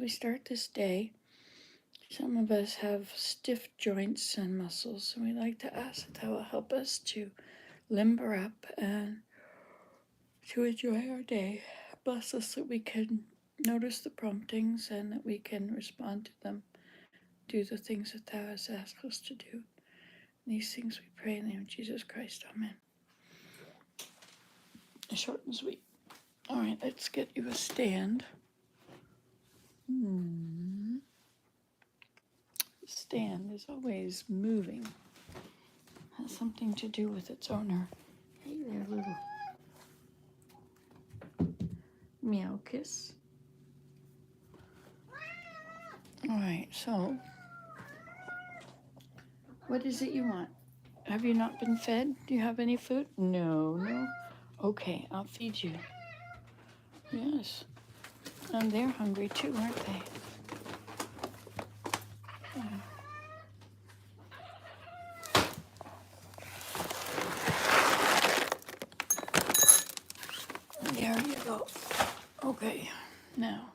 start this day, some of us have stiff joints and muscles, and we like to ask that will help us to limber up and to enjoy our day. Bless us that we can notice the promptings and that we can respond to them, do the things that Thou hast asked us to do. These things we pray in the name of Jesus Christ. Amen. Short and sweet. All right, let's get you a stand. Stand is always moving. Has something to do with its owner. Hey there, little meow kiss. All right, so what is it you want? Have you not been fed? Do you have any food? No. Okay, I'll feed you. Yes. And they're hungry too, aren't they? There you go. Okay, now.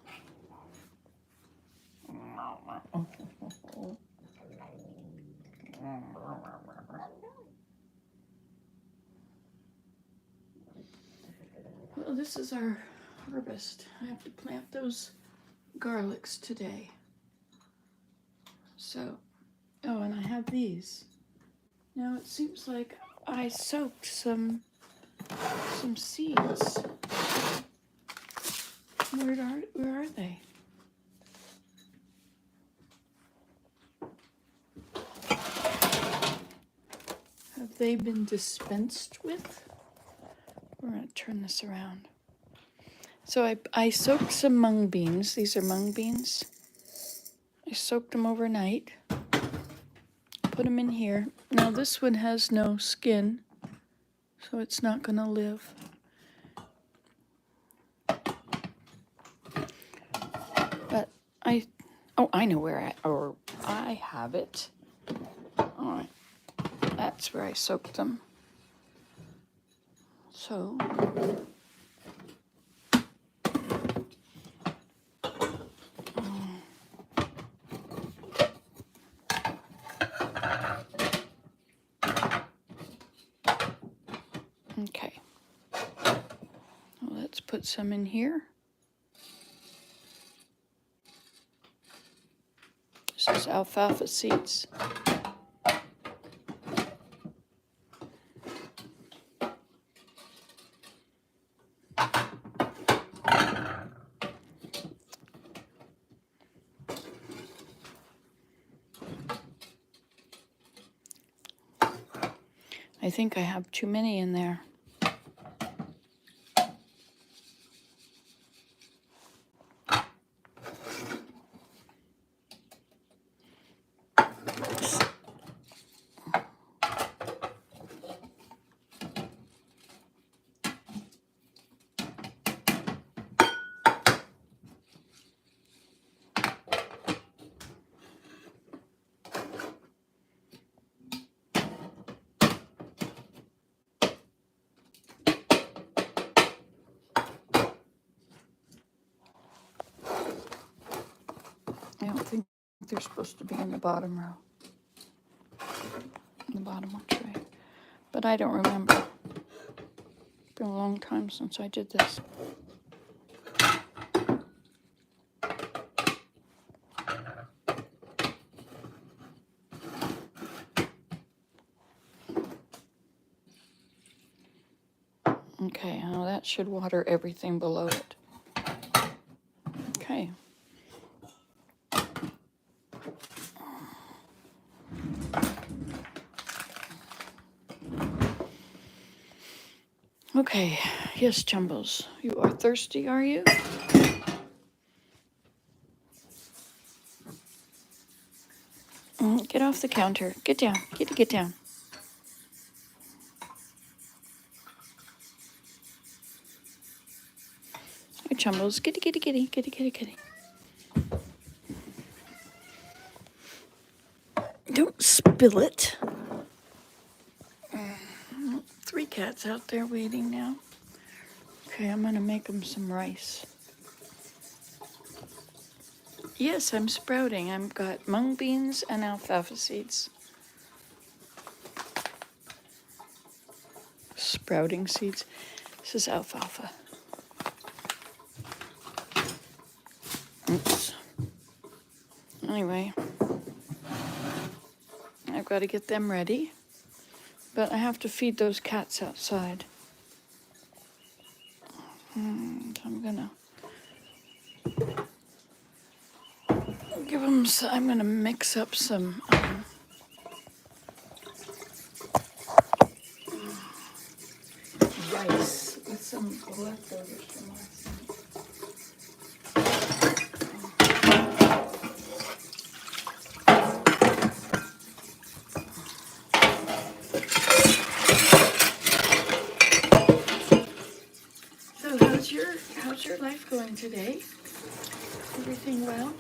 Well, this is our harvest. I have to plant those garlics today. So, oh, and I have these. Now it seems like I soaked some seeds. Where are they? Have they been dispensed with? We're going to turn this around. So I soaked some mung beans. These are mung beans. I soaked them overnight. Put them in here. Now this one has no skin, so it's not going to live. But I know where I have it. All right, that's where I soaked them. So, okay. Well, let's put some in here. This is alfalfa seeds. I think I have too many in there. I don't think they're supposed to be in the bottom row. In the bottom one tray. But I don't remember. It's been a long time since I did this. Okay, now that should water everything below it. Okay. Okay, yes, Jumbles. You are thirsty, are you? Get off the counter. Get down. Get down. Hey, Jumbles. Kitty. Don't spill it. 3 cats out there waiting now. Okay, I'm gonna make them some rice. Yes, I'm sprouting. I've got mung beans and alfalfa seeds. Sprouting seeds. This is alfalfa. Oops. Anyway, I've got to get them ready. But I have to feed those cats outside. So I'm gonna give them. I'm gonna mix up some rice with some leftovers from last night. So how's your life going today? Everything well?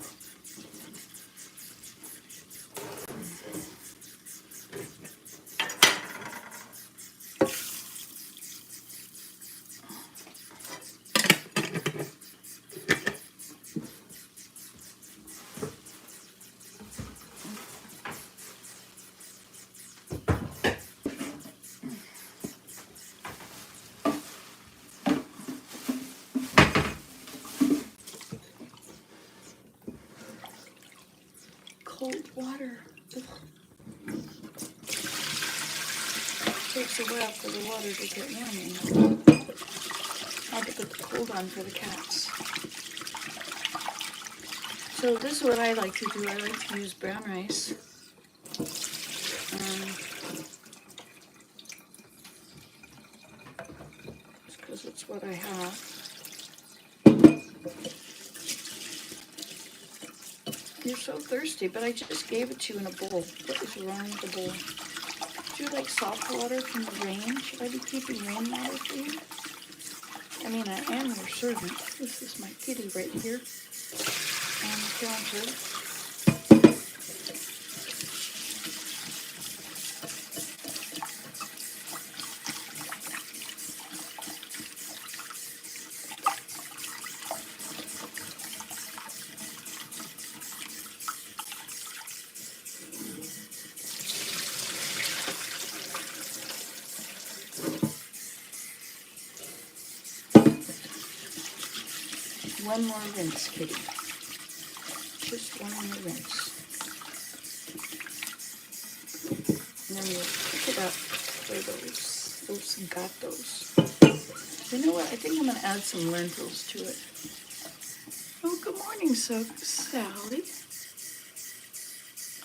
Cold water. Ugh. Takes a while for the water to get warm. I had to put the cold on for the cats. So this is what I like to do. I like to use brown rice. Just because it's what I have. You're so thirsty, but I just gave it to you in a bowl. What is wrong with the bowl? Do you like salt water from the rain? Should I be keeping rainwater for you? I mean, I am your servant. This is my kitty right here on the counter. One more rinse, kitty. Just one more rinse. And then we'll pick it up for those gatos. You know what? I think I'm going to add some lentils to it. Oh, good morning, Sally.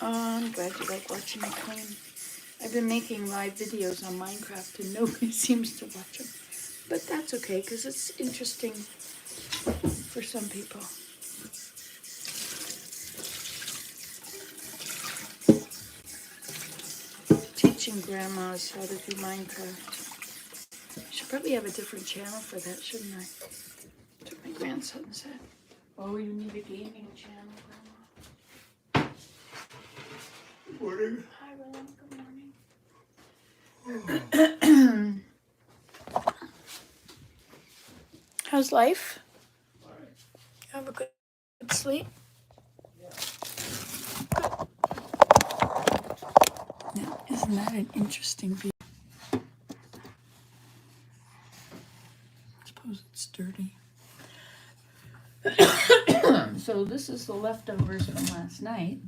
Oh, I'm glad you like watching me clean. I've been making live videos on Minecraft and nobody seems to watch them. But that's okay, because it's interesting for some people. Teaching grandmas how to do Minecraft. I should probably have a different channel for that, shouldn't I? That's what my grandson said. Oh, you need a gaming channel, Grandma. Good morning. Hi, Roland. Good morning. How's life? All right. Have a good sleep? Yeah. Now, isn't that an interesting view? I suppose it's dirty. So this is the leftovers from last night.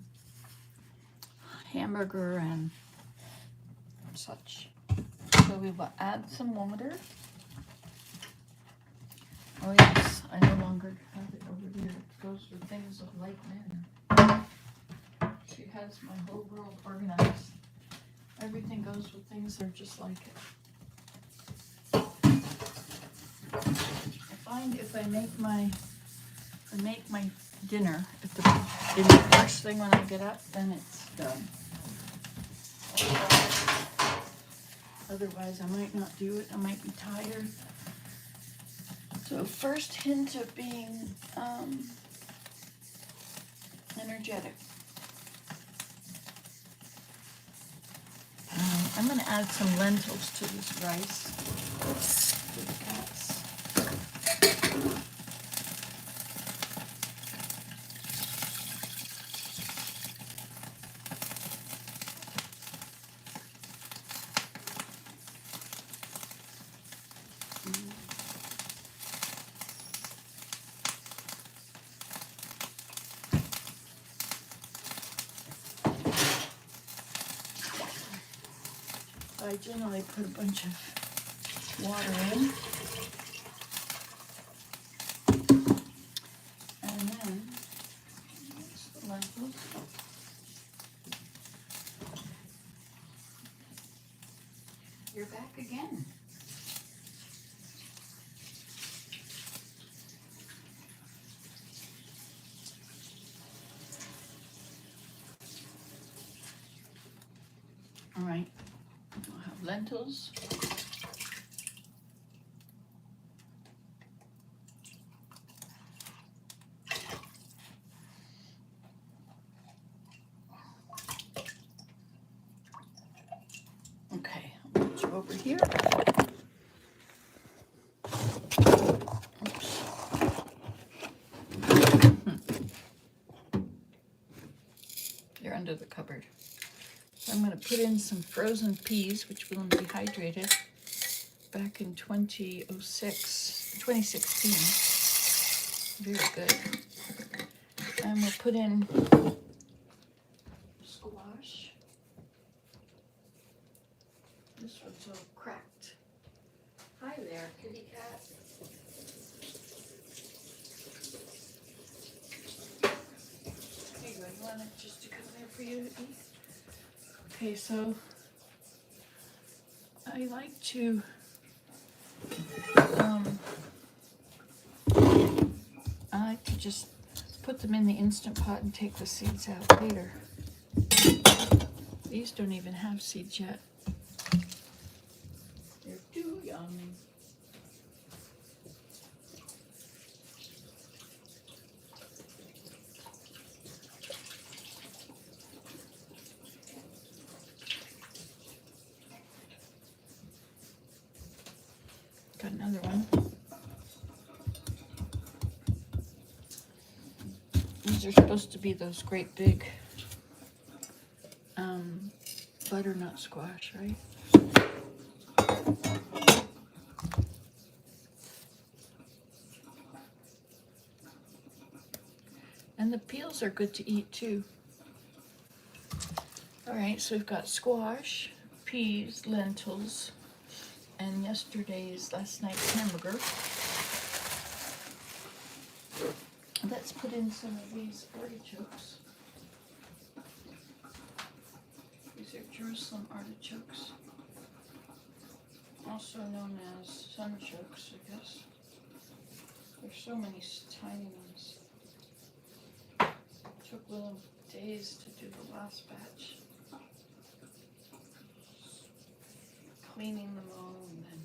Hamburger and such. So we will add some water. Oh yes, I no longer have it over here. It goes for things of like manner. She has my whole world organized. Everything goes with things that are just like it. I find if I make my dinner at the first thing when I get up, then it's done. Otherwise, I might not do it. I might be tired. So first hint of being energetic. I'm going to add some lentils to this rice for the cats. I generally put a bunch of water in. And then the lentils. You're back again. All right, we'll have lentils. Okay, I'll put you over here. Oops. They're under the cupboard. So I'm going to put in some frozen peas, which will be dehydrated back in 2016. Very good. And we'll put in squash. This one's all cracked. Hi there, kitty cat. Here you go. You want it just to come there for you to eat? Okay, so I like to just put them in the Instant Pot and take the seeds out later. These don't even have seeds yet. They're too yummy. Got another one. These are supposed to be those great big butternut squash, right? And the peels are good to eat too. All right, so we've got squash, peas, lentils, and last night's hamburger. Let's put in some of these artichokes. These are Jerusalem artichokes, also known as sunchokes, I guess. There's so many tiny ones. It took Willem days to do the last batch. Cleaning them all and then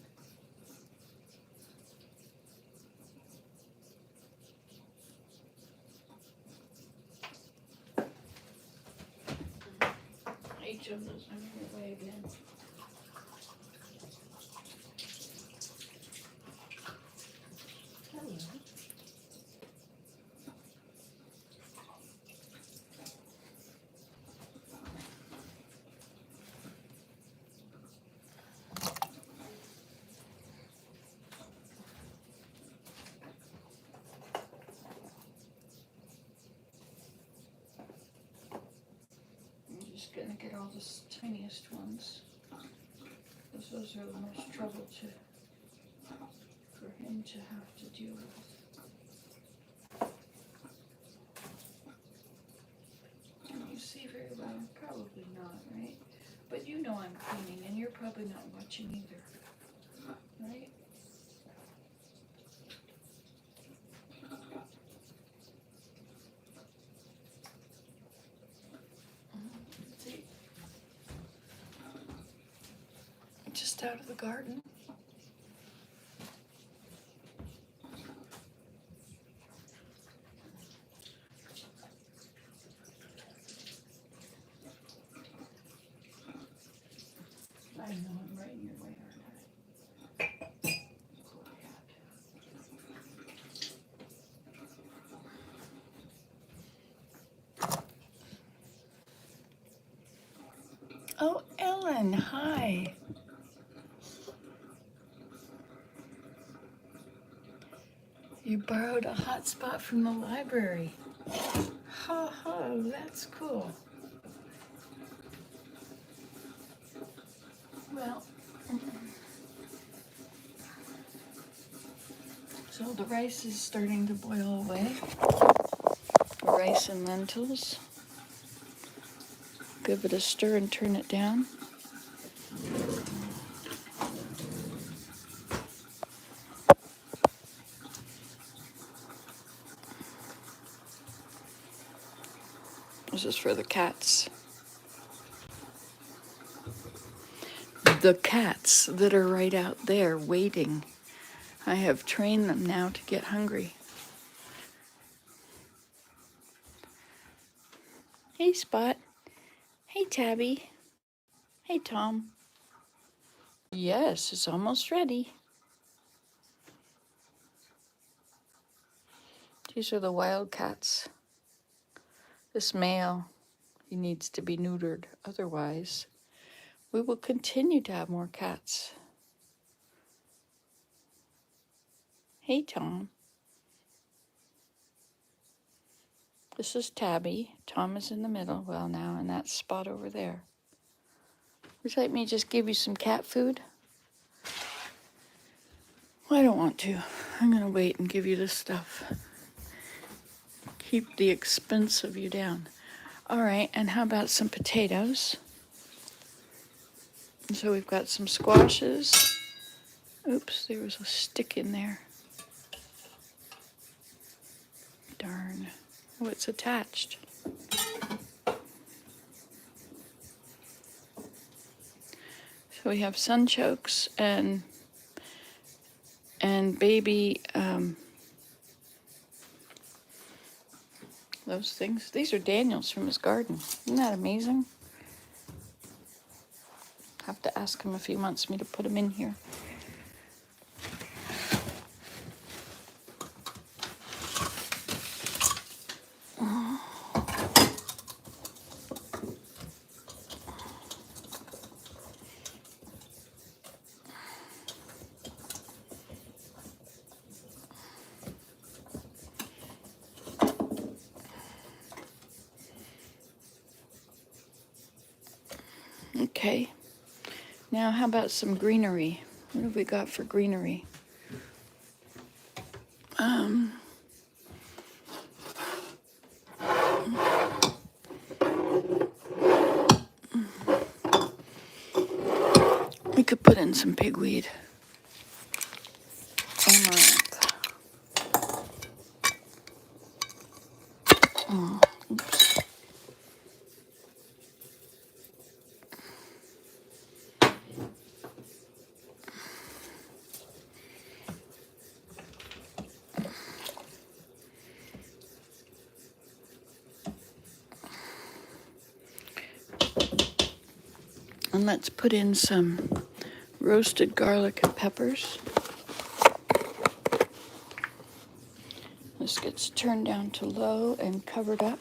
each of those on your way again. Hello. Gonna get all the tiniest ones, because those are the most trouble for him to have to deal with. Can you see very well? Probably not, right? But you know I'm cleaning, and you're probably not watching either, right? Just out of the garden. I know I'm right in your way, aren't I? Oh, Ellen, hi. You borrowed a hotspot from the library. Ho ho, that's cool. Well, so the rice is starting to boil away. Rice and lentils. Give it a stir and turn it down. This is for the cats. The cats that are right out there waiting. I have trained them now to get hungry. Hey, Spot. Hey, Tabby. Hey, Tom. Yes, it's almost ready. These are the wild cats. This male, he needs to be neutered. Otherwise, we will continue to have more cats. Hey, Tom. This is Tabby. Tom is in the middle. Well, now in that spot over there. Would you like me to just give you some cat food? Well, I don't want to. I'm going to wait and give you this stuff. Keep the expense of you down. All right, and how about some potatoes? So we've got some squashes. Oops, there was a stick in there. Darn. Oh, it's attached. So we have sunchokes and baby those things. These are Daniel's from his garden. Isn't that amazing? Have to ask him if he wants me to put them in here. Okay. Now, how about some greenery? What have we got for greenery? We could put in some pigweed. Amaranth. Oops. And let's put in some roasted garlic and peppers. This gets turned down to low and covered up.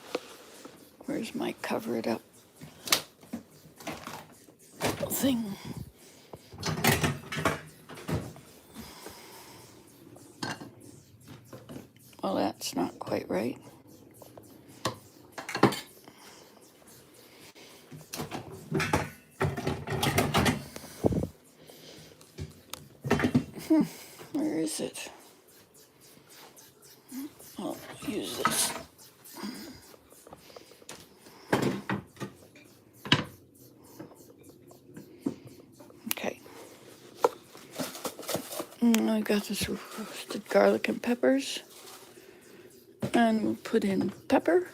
Where's my cover it up thing? Well, that's not quite right. Where is it? I'll use this. Okay. I got this roasted garlic and peppers. And we'll put in pepper.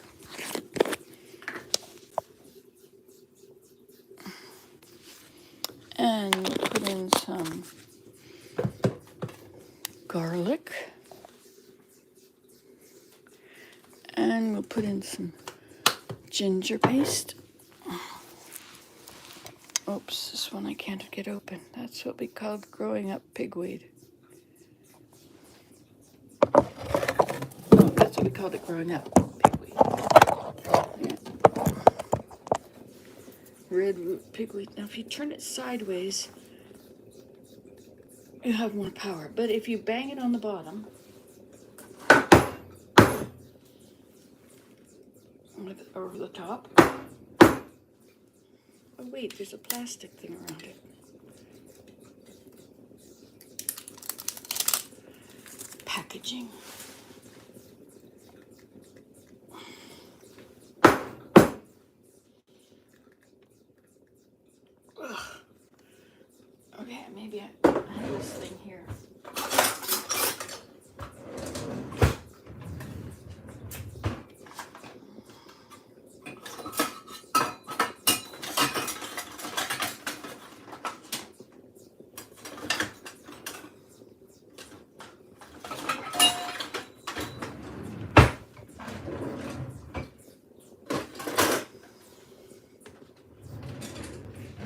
And we'll put in some garlic. And we'll put in some ginger paste. Oops, this one I can't get open. That's what we called growing up pigweed. That's what we called it growing up, pigweed. Yeah. Red root pigweed. Now if you turn it sideways, you have more power. But if you bang it on the bottom, over the top. Oh wait, there's a plastic thing around it. packaging. Ugh. Okay, maybe I have this thing here.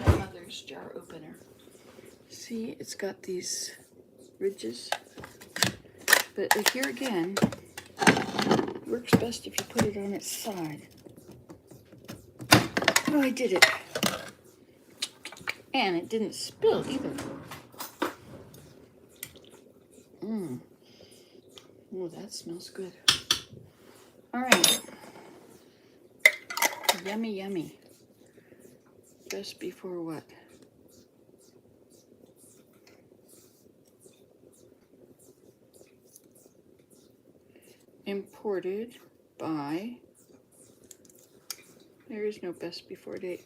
My mother's jar opener. See, it's got these ridges. But here again, it works best if you put it on its side. Oh, I did it. And it didn't spill either. Oh, that smells good. All right. Yummy, yummy. Just before what? Imported by, there is no best before date.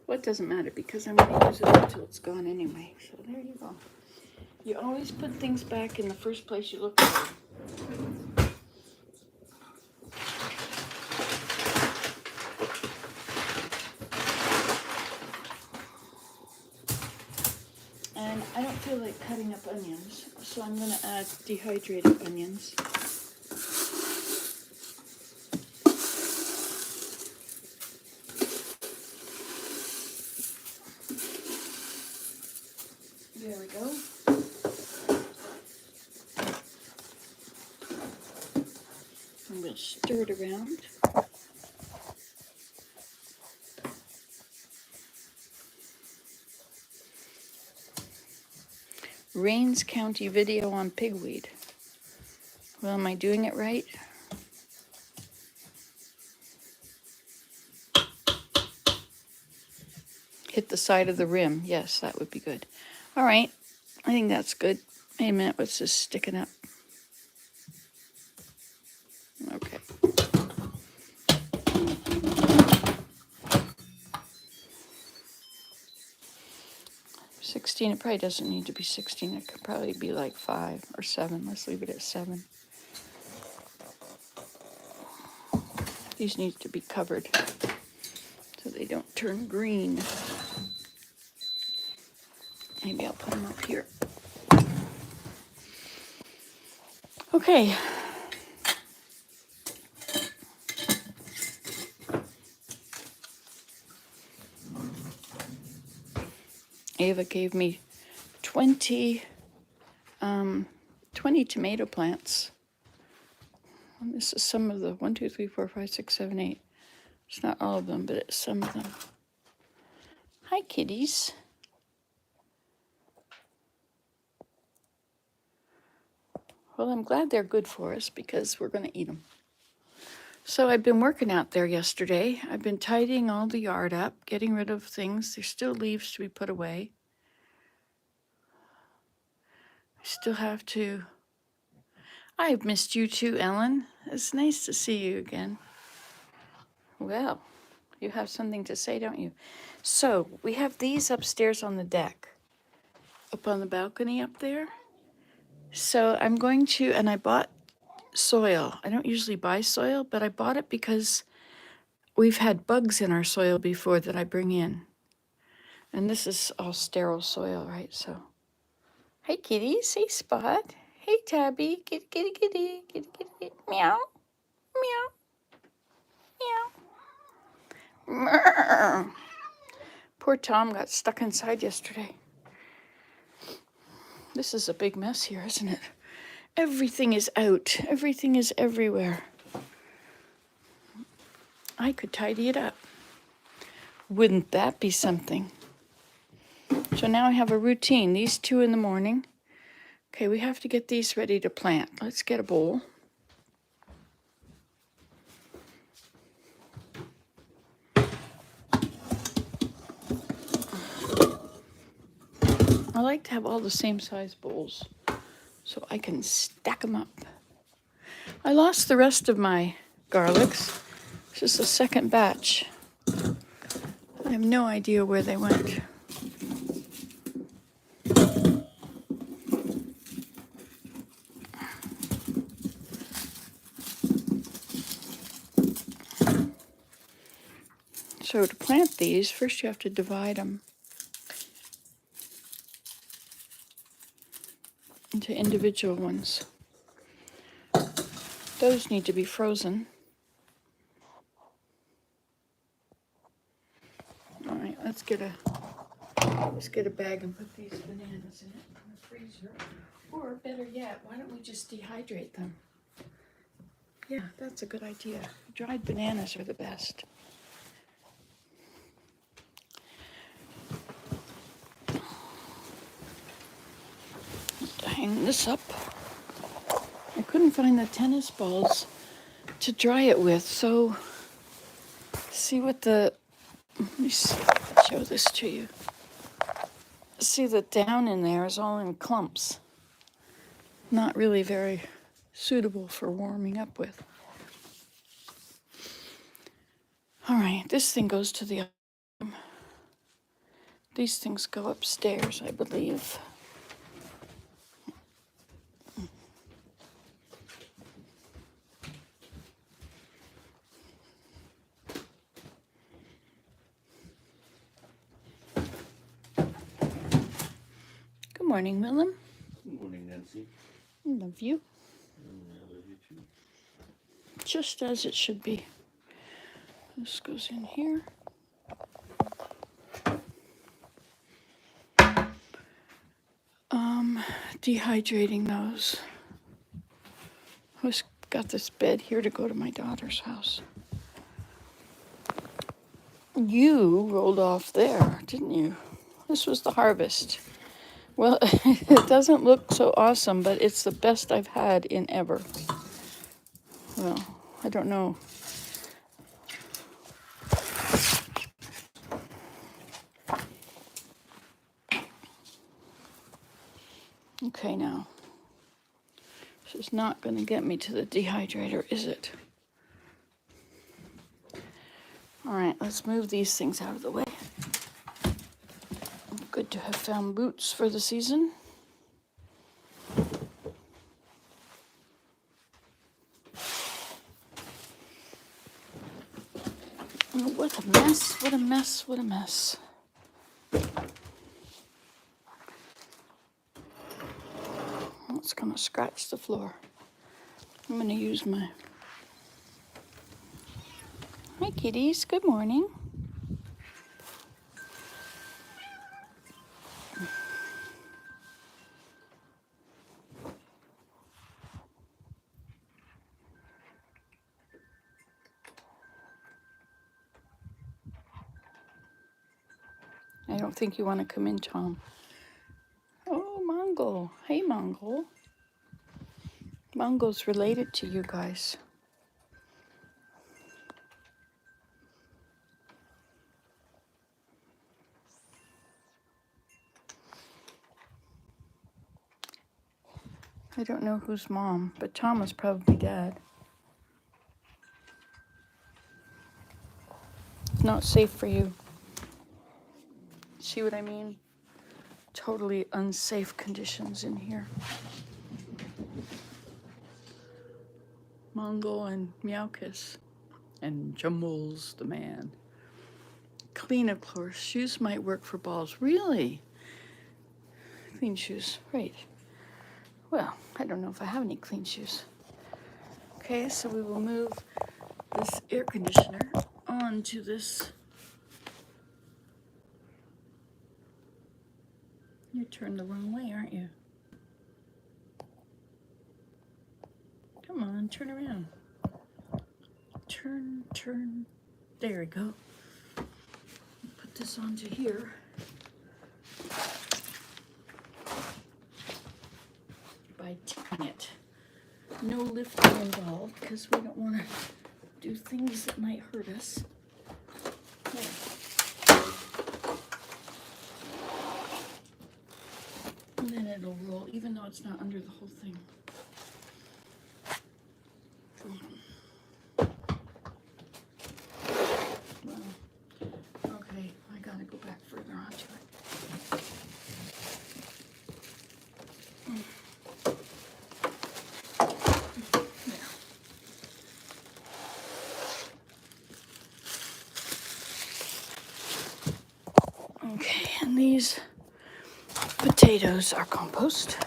Well, it doesn't matter because I'm going to use it until it's gone anyway. So there you go. You always put things back in the first place you look at them. And I don't feel like cutting up onions, so I'm going to add dehydrated onions. There we go. I'm going to stir it around. Rains County video on pigweed. Well, am I doing it right? Hit the side of the rim. Yes, that would be good. All right. I think that's good. Wait a minute. What's this sticking up? Okay. It probably doesn't need to be 16. It could probably be like 5 or 7. Let's leave it at 7. These need to be covered so they don't turn green. Maybe I'll put them up here. Okay. Ava gave me 20 tomato plants. And this is some of the 1, 2, 3, 4, 5, 6, 7, 8. It's not all of them, but it's some of them. Hi, kitties. Well, I'm glad they're good for us because we're going to eat them. So I've been working out there yesterday. I've been tidying all the yard up, getting rid of things. There's still leaves to be put away. I still have to. I've missed you too, Ellen. It's nice to see you again. Well, you have something to say, don't you? So we have these upstairs on the deck, up on the balcony up there. So I'm going to, and I bought soil. I don't usually buy soil, but I bought it because we've had bugs in our soil before that I bring in. And this is all sterile soil, right? So, hey kitties, hey Spot, hey Tabby, kitty, kitty, kitty, kitty, kitty, kitty. Meow, meow, meow. Poor Tom got stuck inside yesterday. This is a big mess here, isn't it? Everything is out. Everything is everywhere. I could tidy it up. Wouldn't that be something? So now I have a routine. These 2 in the morning. Okay, we have to get these ready to plant. Let's get a bowl. I like to have all the same size bowls so I can stack them up. I lost the rest of my garlics. It's just a second batch. I have no idea where they went. So to plant these, first you have to divide them into individual ones. Those need to be frozen. All right, let's get a bag and put these bananas in it from the freezer. Or better yet, why don't we just dehydrate them? Yeah, that's a good idea. Dried bananas are the best. Hang this up. I couldn't find the tennis balls to dry it with, so see what the, let me show this to you. See, the down in there is all in clumps. Not really very suitable for warming up with. All right, this thing goes to the, these things go upstairs, I believe. Good morning, Willem. Good morning, Nancy. I love you. I love you too. Just as it should be. This goes in here. Dehydrating those. I was got this bed here to go to my daughter's house. You rolled off there, didn't you? This was the harvest. Well, it doesn't look so awesome, but it's the best I've had in ever. Well, I don't know. Okay, now. This is not going to get me to the dehydrator, is it? All right, let's move these things out of the way. Good to have found boots for the season. Oh, what a mess, what a mess, what a mess. It's gonna scratch the floor. I'm gonna use my... Hi kitties, good morning. I don't think you want to come in, Tom. Oh, Mongo. Hey, Mongo. Mongo's related to you guys. I don't know who's mom, but Tom was probably dad. It's not safe for you. See what I mean? Totally unsafe conditions in here. Mongo and Meowkiss. And Jumbles the man. Clean, of course. Shoes might work for balls. Really? Clean shoes. Right. Well, I don't know if I have any clean shoes. Okay, so we will move this air conditioner onto this. You're turned the wrong way, aren't you? Come on, turn around. Turn. There we go. Put this onto here. By tipping it. No lifting involved because we don't want to do things that might hurt us. There. And then it'll roll, even though it's not under the whole thing. And these potatoes are compost.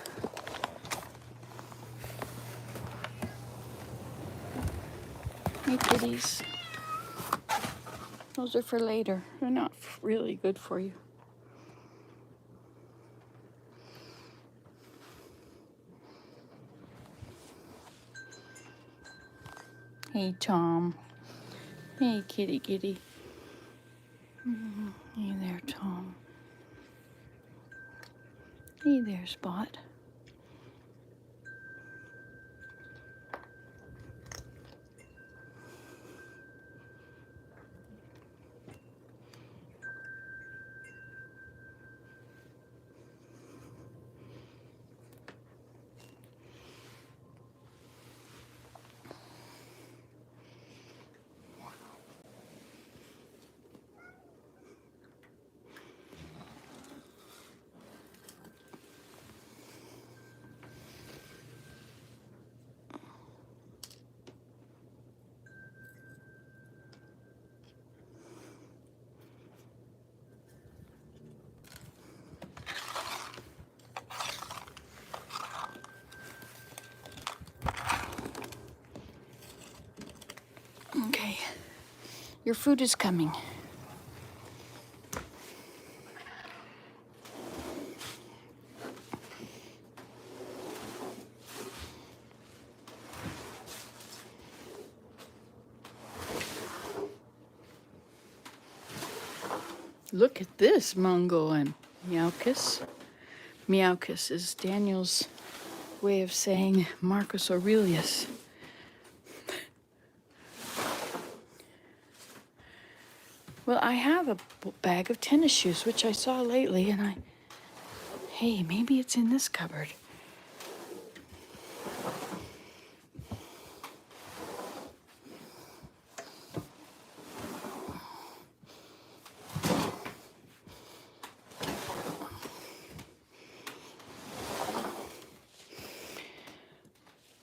Hey, kitties. Those are for later. They're not really good for you. Hey, Tom. Hey, kitty, kitty. Hey there, Tom. Hey there, Spot. Okay, your food is coming. Look at this, Mungo and Meowkus. Meowkus is Daniel's way of saying Marcus Aurelius. Well, I have a bag of tennis shoes, which I saw lately, and hey, maybe it's in this cupboard.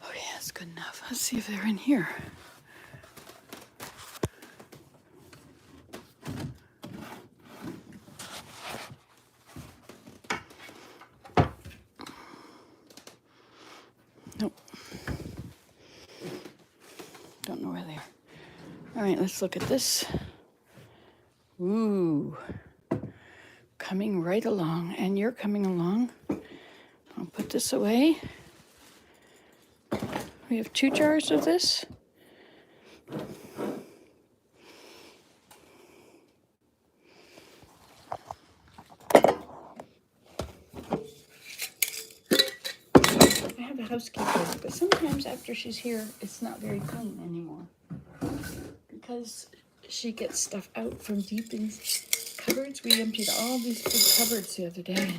Okay, that's good enough. Let's see if they're in here. Nope. Don't know where they are. All right, let's look at this. Ooh, coming right along, and you're coming along. I'll put this away. We have 2 jars of this. I have a housekeeper, but sometimes after she's here, it's not very clean anymore. Because she gets stuff out from deep in cupboards. We emptied all these big cupboards the other day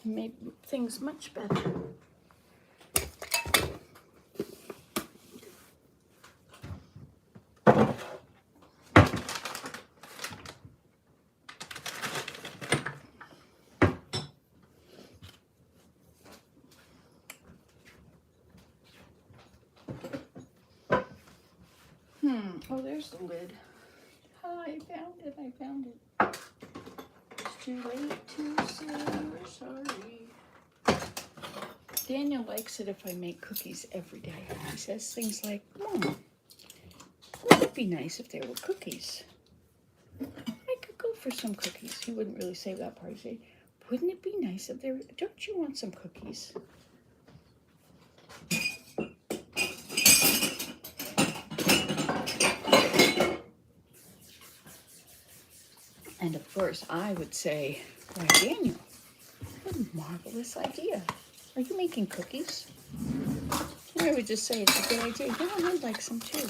and made things much better. Oh, there's the lid. Oh, I found it. It's too late to say we're sorry. Daniel likes it if I make cookies every day. He says things like, Mom, wouldn't it be nice if there were cookies? I could go for some cookies. He wouldn't really say that part. He'd say, wouldn't it be nice if there were, don't you want some cookies? And of course, I would say, why, Daniel, what a marvelous idea. Are you making cookies? And I would just say, it's a good idea. Yeah, I'd like some too.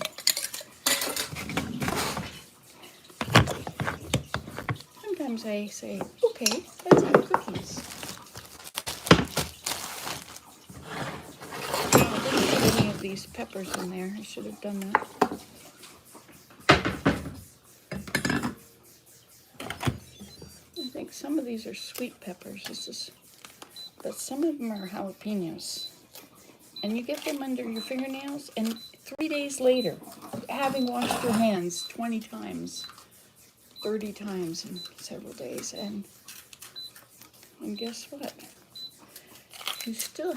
Sometimes I say, okay, let's have cookies. I didn't put any of these peppers in there. I should have done that. I think some of these are sweet peppers. But some of them are jalapenos. And you get them under your fingernails, and 3 days later, having washed your hands 20 times, 30 times in several days, and guess what? You still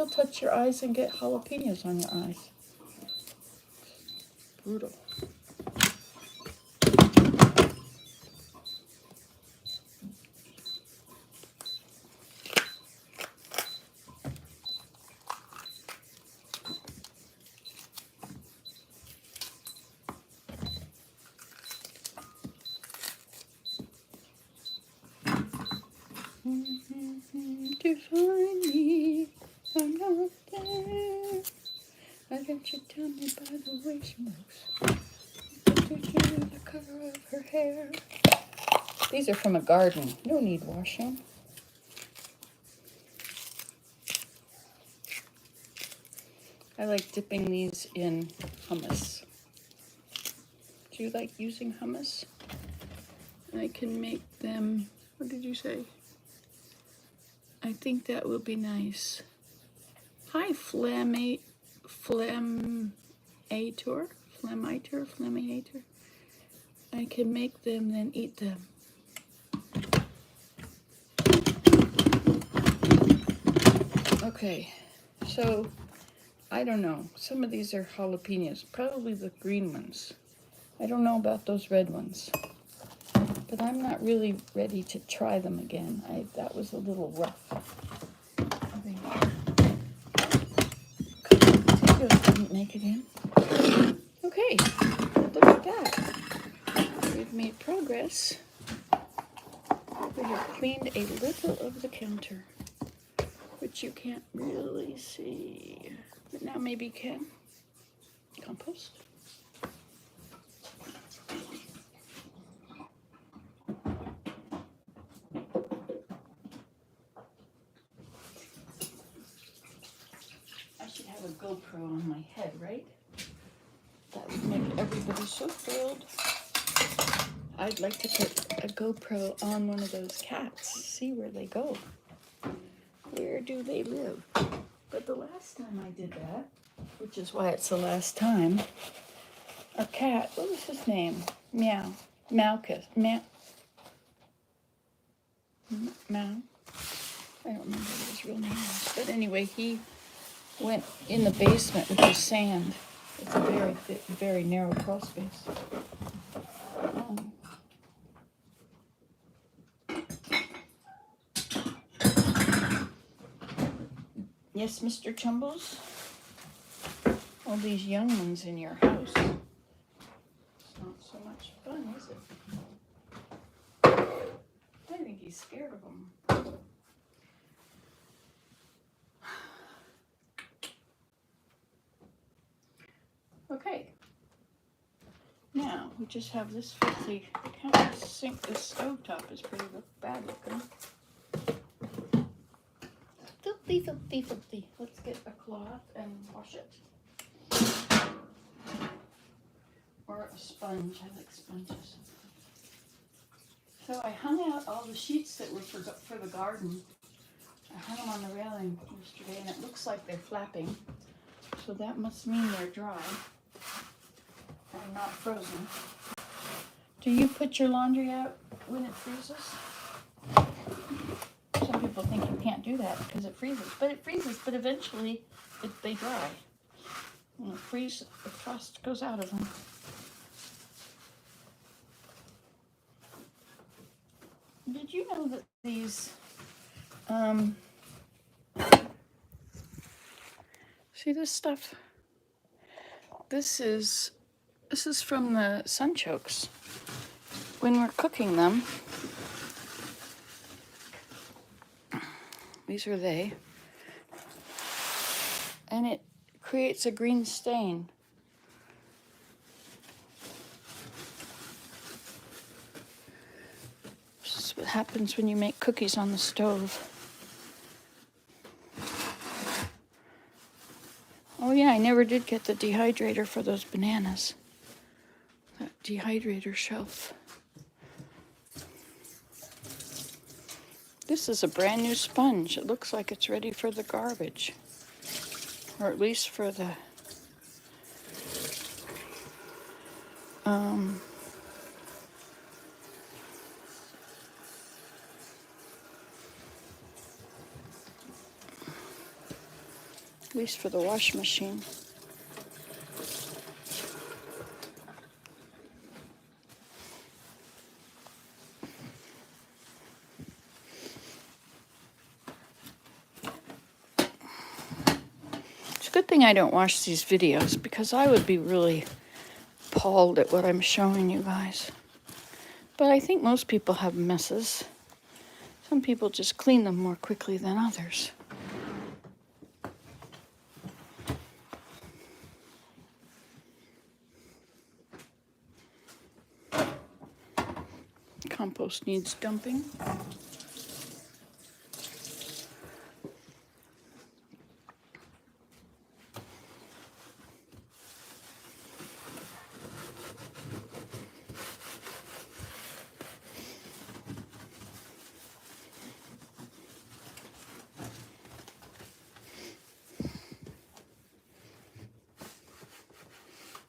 touch your eyes and get jalapenos on your eyes. Brutal. To find me, I'm not there. I bet you tell me by the way she moves. The color of her hair. These are from a garden. No need washing. I like dipping these in hummus. Do you like using hummus? I can make them, what did you say? I think that will be nice. Hi, Flamator. I can make them, then eat them. Okay, so I don't know. Some of these are jalapenos, probably the green ones. I don't know about those red ones, but I'm not really ready to try them again. That was a little rough. Potatoes didn't make it in. Okay, look at that. We've made progress. We have cleaned a little of the counter, which you can't really see, but now maybe you can. Compost. I should have a GoPro on my head, right? That would make everybody so thrilled. I'd like to put a GoPro on one of those cats, see where they go. Where do they live? But the last time I did that, which is why it's the last time, our cat, what was his name? Malchus. Mao. I don't remember what his real name is. But anyway, he went in the basement with his sand. It's a very thick, very narrow crawl space. Yes, Mr. Chumbles? All these young ones in your house. It's not so much fun, is it? I think he's scared of them. Okay. Now, we just have this filthy, the sink, this stovetop is pretty bad looking. Filthy. Let's get a cloth and wash it. Or a sponge. I like sponges. So I hung out all the sheets that were for the garden. I hung them on the railing yesterday, and it looks like they're flapping. So that must mean they're dry and not frozen. Do you put your laundry out when it freezes? Some people think you can't do that because it freezes. But it freezes, but eventually they dry. When it freezes, the frost goes out of them. Did you know that these, see this stuff? This is from the sunchokes. When we're cooking them, these are they, and it creates a green stain. This is what happens when you make cookies on the stove. Oh yeah, I never did get the dehydrator for those bananas. That dehydrator shelf. This is a brand new sponge. It looks like it's ready for the garbage. Or at least for the at least for the wash machine. It's a good thing I don't watch these videos because I would be really appalled at what I'm showing you guys. But I think most people have messes. Some people just clean them more quickly than others. Compost needs dumping.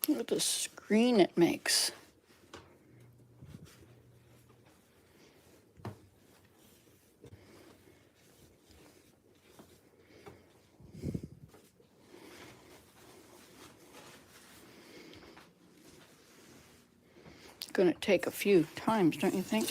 Look at the screen it makes. Going to take a few times, don't you think?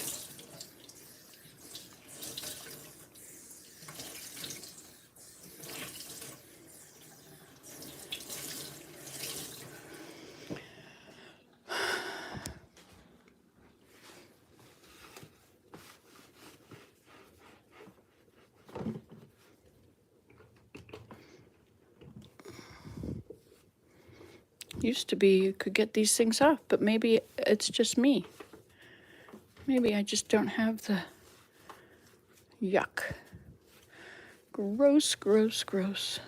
Used to be you could get these things off, but maybe it's just me. Maybe I just don't have the yuck. Gross, gross, gross.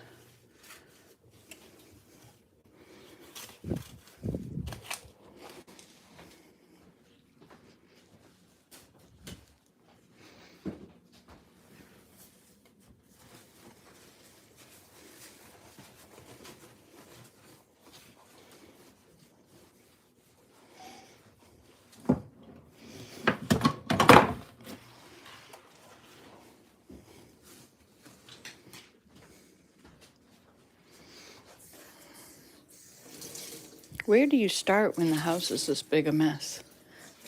Where do you start when the house is this big a mess?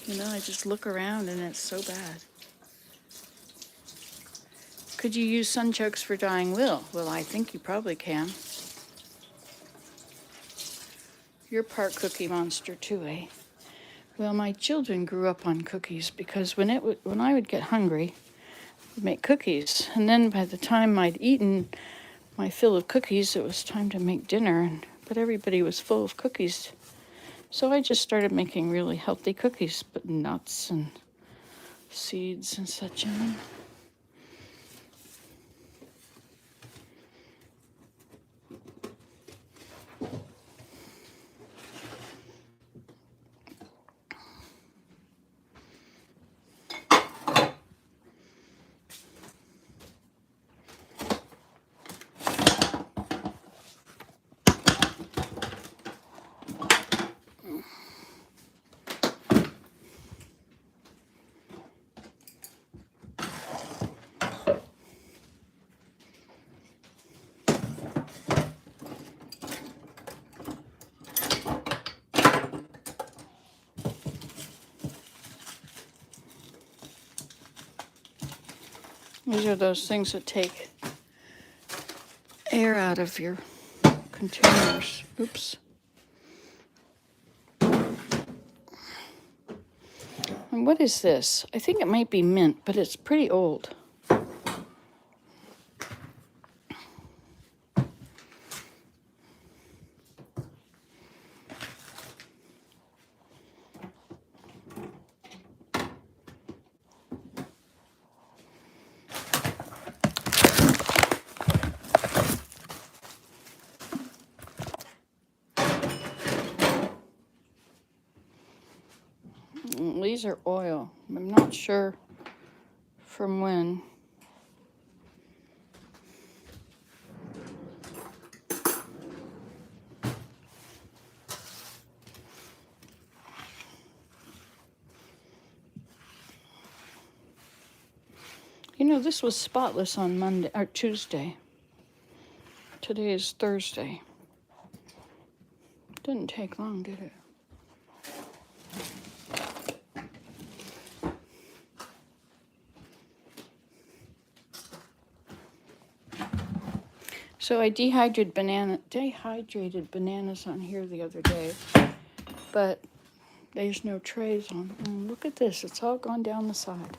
You know, I just look around and it's so bad. Could you use sunchokes for dyeing wool? Well, I think you probably can. You're part Cookie Monster too, eh? Well, my children grew up on cookies because when I would get hungry, I'd make cookies, and then by the time I'd eaten my fill of cookies, it was time to make dinner. But everybody was full of cookies, so I just started making really healthy cookies, put nuts and seeds and such in them. These are those things that take air out of your containers. Oops. And what is this? I think it might be mint, but it's pretty old. These are oil. I'm not sure from when. You know, this was spotless on Monday or Tuesday. Today is Thursday. Didn't take long, did it? So I dehydrated bananas on here the other day, but there's no trays on. And look at this, it's all gone down the side.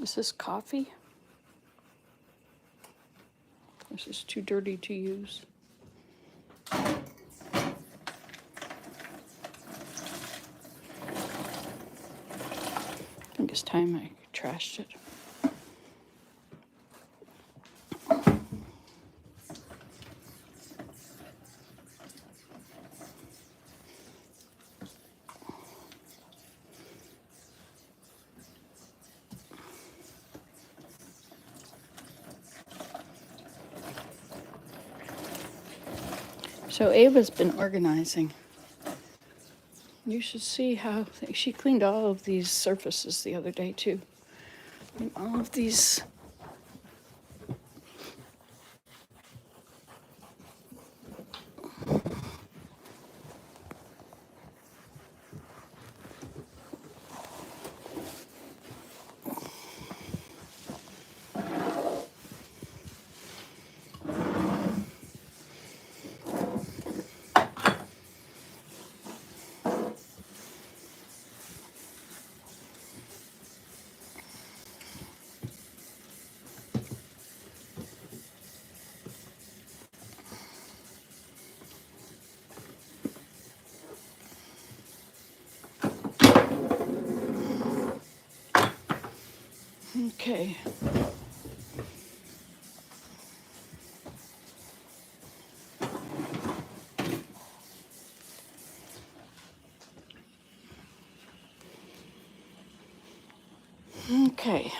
Is this coffee? This is too dirty to use. I think it's time I trashed it. So Ava's been organizing. You should see how she cleaned all of these surfaces the other day too. And all of these. Okay. Okay.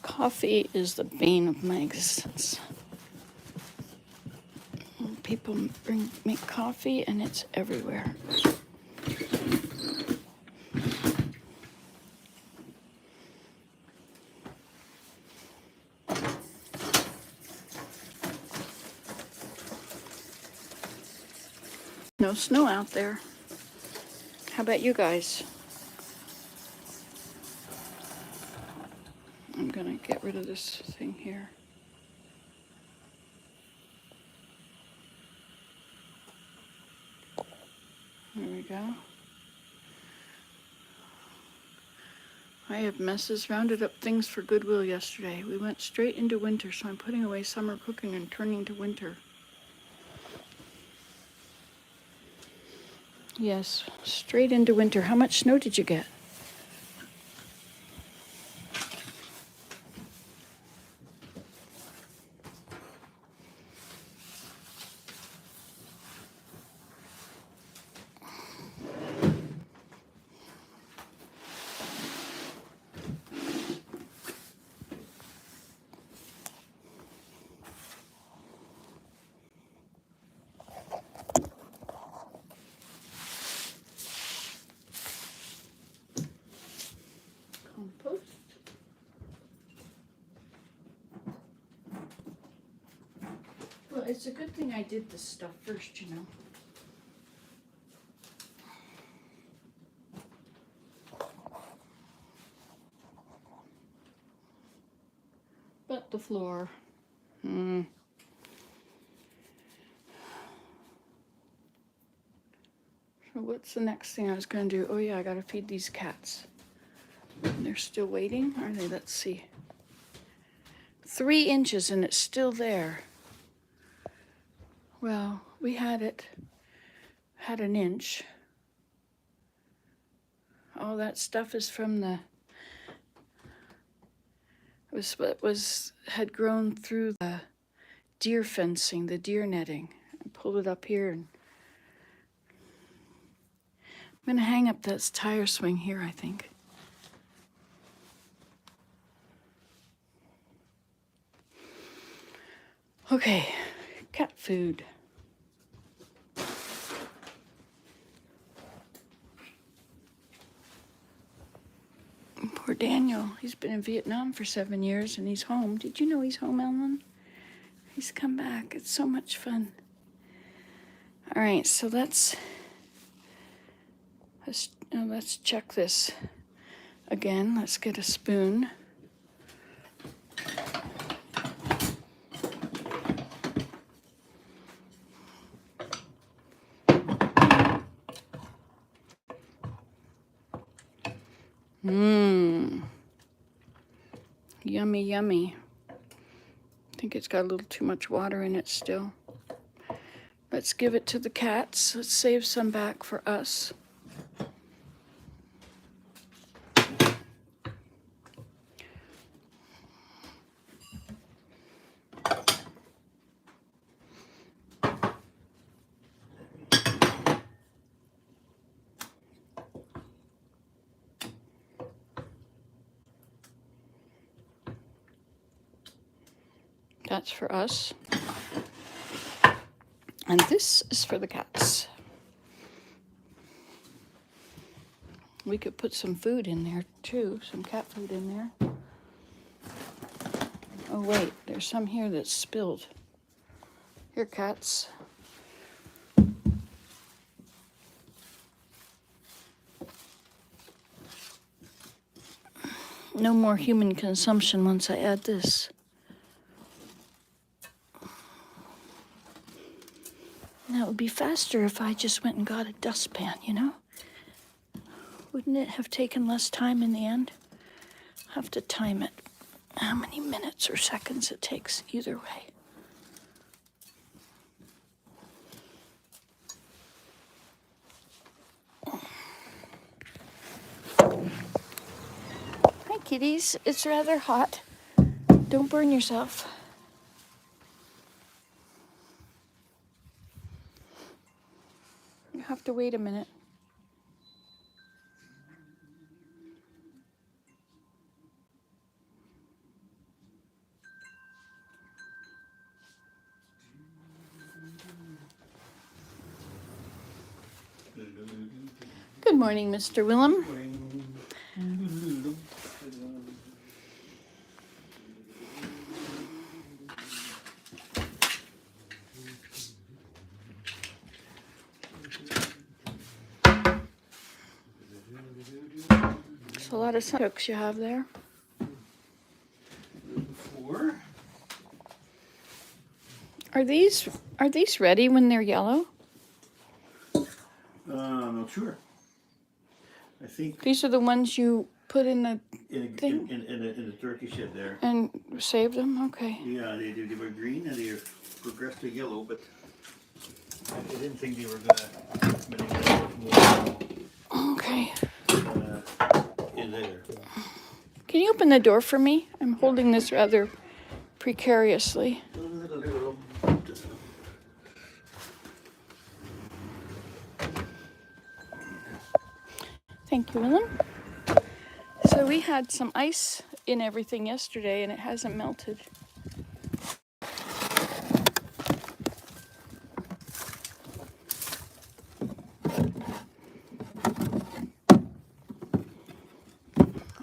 Coffee is the bane of my existence. People make coffee and it's everywhere. No snow out there. How about you guys? I'm gonna get rid of this thing here. There we go. I have messes, rounded up things for Goodwill yesterday. We went straight into winter, so I'm putting away summer cooking and turning to winter. Yes, straight into winter. How much snow did you get? Compost. Well, it's a good thing I did this stuff first, you know. But the floor. So what's the next thing I was going to do? Oh yeah, I got to feed these cats. They're still waiting, are they? Let's see. 3 inches and it's still there. Well, we had an inch. All that stuff is from had grown through the deer fencing, the deer netting. I pulled it up here, and I'm going to hang up that tire swing here, I think. Okay, cat food. Poor Daniel. He's been in Vietnam for 7 years and he's home. Did you know he's home, Ellen? He's come back. It's so much fun. All right, so let's check this again. Let's get a spoon. Yummy, yummy. I think it's got a little too much water in it still. Let's give it to the cats. Let's save some back for us. That's for us. And this is for the cats. We could put some food in there too, some cat food in there. Oh wait, there's some here that's spilled. Here, cats. No more human consumption once I add this. Now, it would be faster if I just went and got a dustpan, you know? Wouldn't it have taken less time in the end? I'll have to time it, how many minutes or seconds it takes either way. Hi, kitties. It's rather hot. Don't burn yourself. You have to wait a minute. Good morning, Mr. Willem. It's a lot of sunhooks you have there. 4. Are these ready when they're yellow? I'm not sure. I think These are the ones you put in the thing in the turkey shed there. and saved them? Okay. Yeah, they were green and they progressed to yellow, but I didn't think they were gonna Okay. in there. Can you open the door for me? I'm holding this rather precariously. Thank you, Willem. So we had some ice in everything yesterday and it hasn't melted.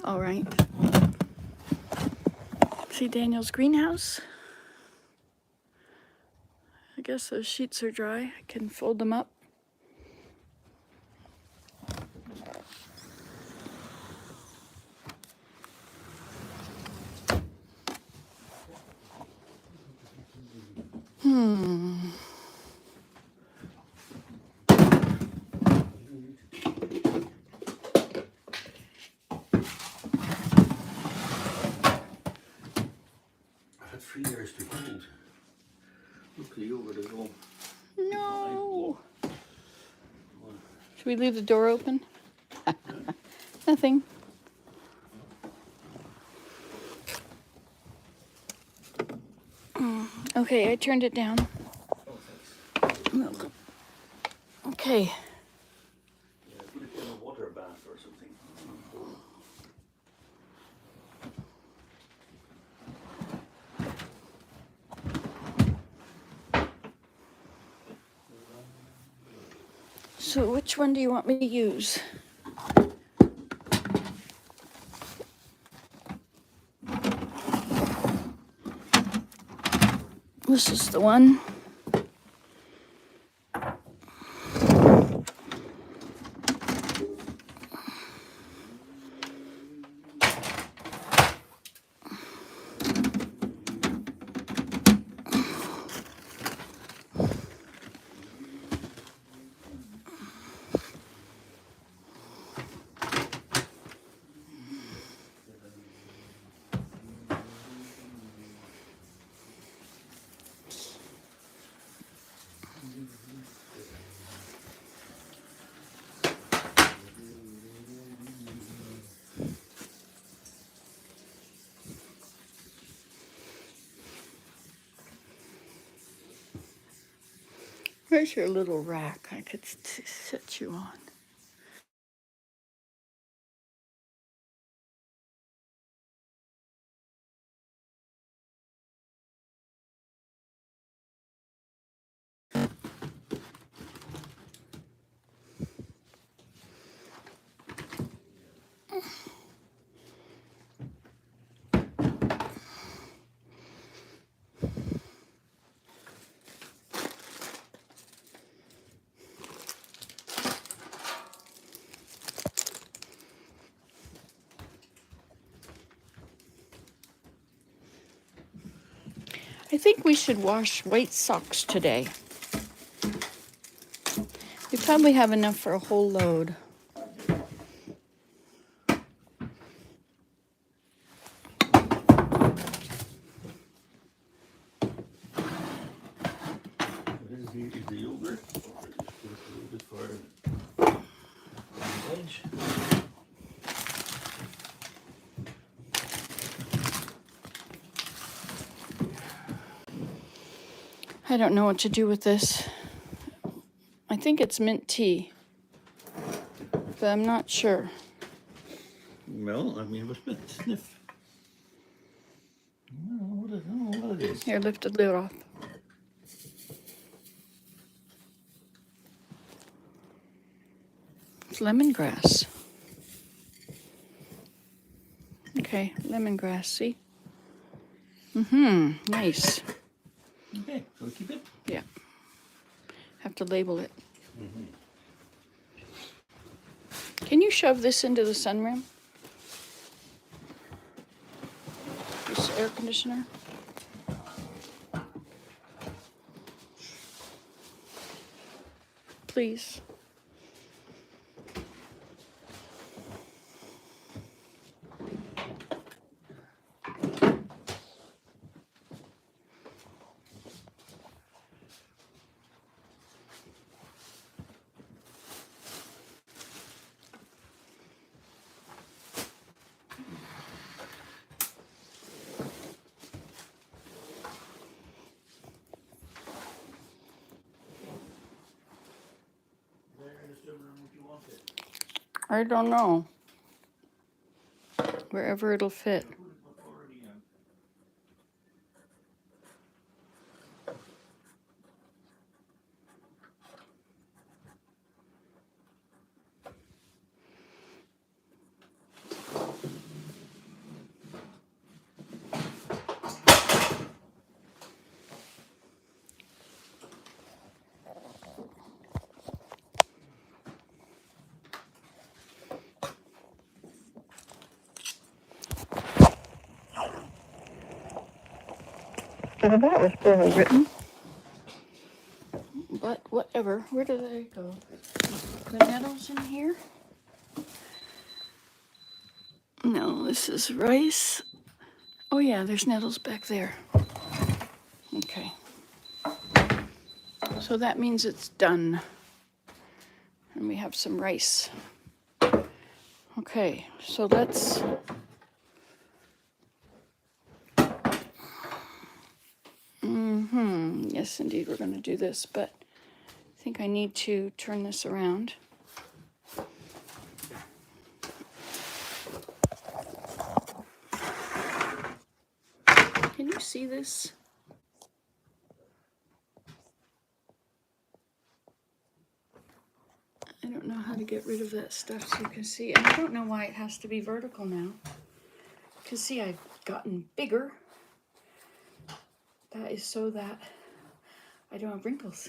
All right. See Daniel's greenhouse? I guess those sheets are dry. I can fold them up. That freezer is too cold. Look, the yogurt is all. No. Should we leave the door open? Nothing. Oh, Okay, I turned it down. Oh, thanks. Welcome. Okay. Yeah, put it in a water bath or something. So which one do you want me to use? This is the one. Where's your little rack I could sit you on? I think we should wash white socks today. We probably have enough for a whole load. Is the yogurt? Or just put it a little bit further on the edge. I don't know what to do with this. I think it's mint tea, but I'm not sure. Well, I mean, what's it? Sniff. I don't know what it is. Here, lift the lid off. It's lemongrass. Okay, lemongrass, see? Nice. Okay, so keep it. Yeah. Have to label it. Can you shove this into the sunroom? This air conditioner? Please. I don't know. Wherever it'll fit. Well, that was poorly written. But whatever. Where did they go? The nettles in here? No, this is rice. Oh yeah, there's nettles back there. Okay. So that means it's done. And we have some rice. Okay, so let's... Yes, indeed, we're going to do this, but I think I need to turn this around. Can you see this? I don't know how to get rid of that stuff so you can see. And I don't know why it has to be vertical now. Because see, I've gotten bigger. That is so that I don't have wrinkles.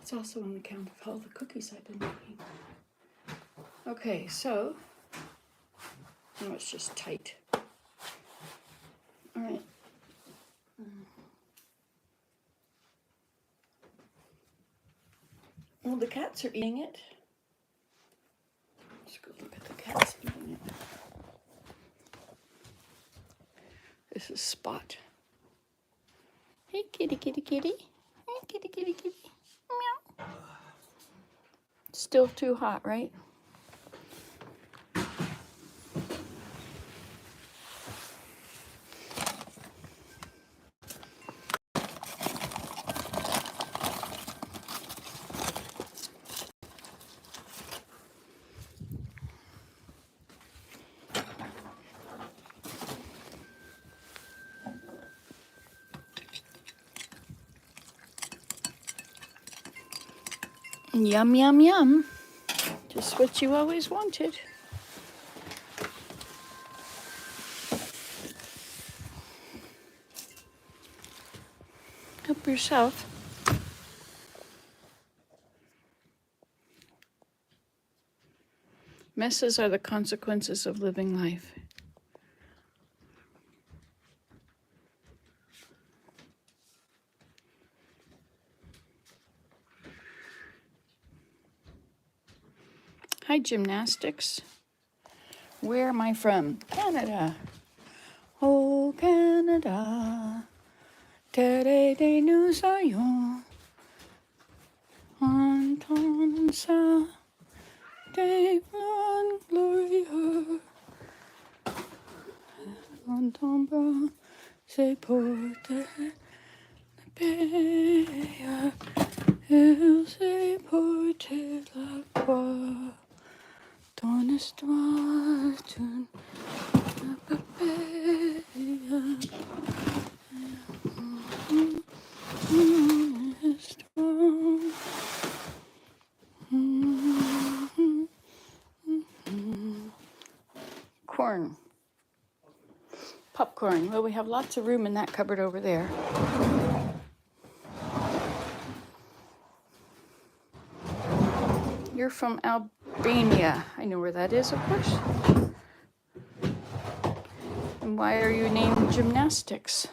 It's also on account of all the cookies I've been making. Okay, so now it's just tight. All right. Well, the cats are eating it. Let's go look at the cats eating it. This is Spot. Hey, kitty, kitty, kitty. Hey, kitty, kitty, kitty. Meow. Still too hot, right? Yum, yum, yum. Just what you always wanted. Help yourself. Messes are the consequences of living life. Hi, gymnastics. Where am I from? Canada. Oh, Canada. Terre de nous ayons. Entendre ça. Des plans glorieux. Dans ton bras, c'est porter la paix. Il s'est porté la croix. Ton histoire est une épopée. Corn. Popcorn. Well, we have lots of room in that cupboard over there. You're from Albania. I know where that is, of course. And why are you named gymnastics?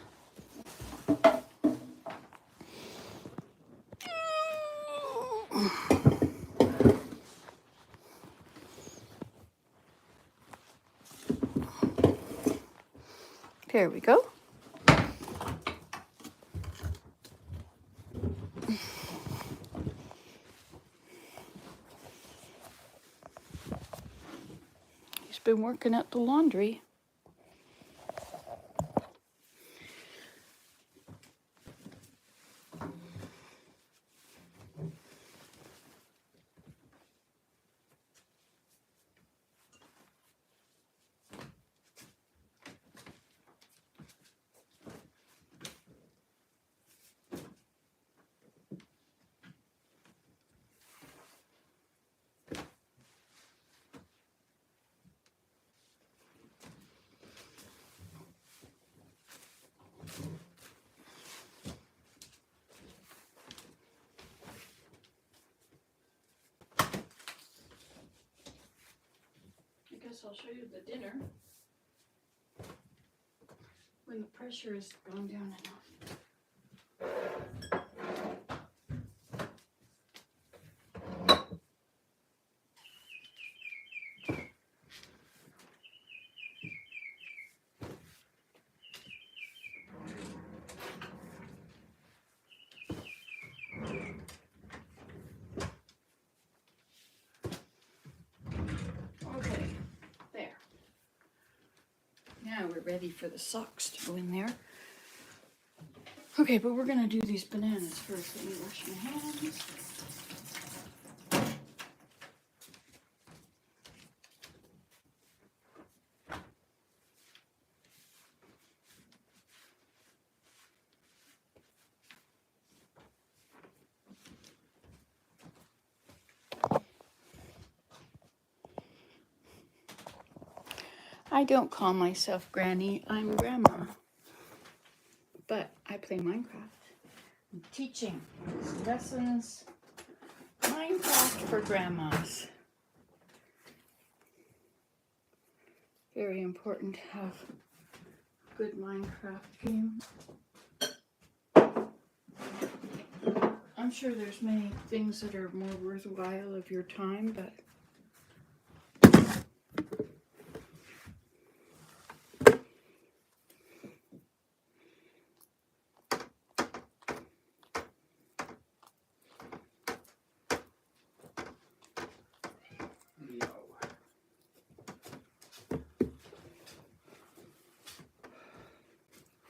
There we go. He's been working at the laundry. I guess I'll show you the dinner when the pressure has gone down enough. Okay, there. Now we're ready for the socks to go in there. Okay, but we're gonna do these bananas first. Let me wash my hands. I don't call myself Granny, I'm Grandma. But I play Minecraft. I'm teaching lessons, Minecraft for grandmas. Very important to have a good Minecraft game. I'm sure there's many things that are more worthwhile of your time, but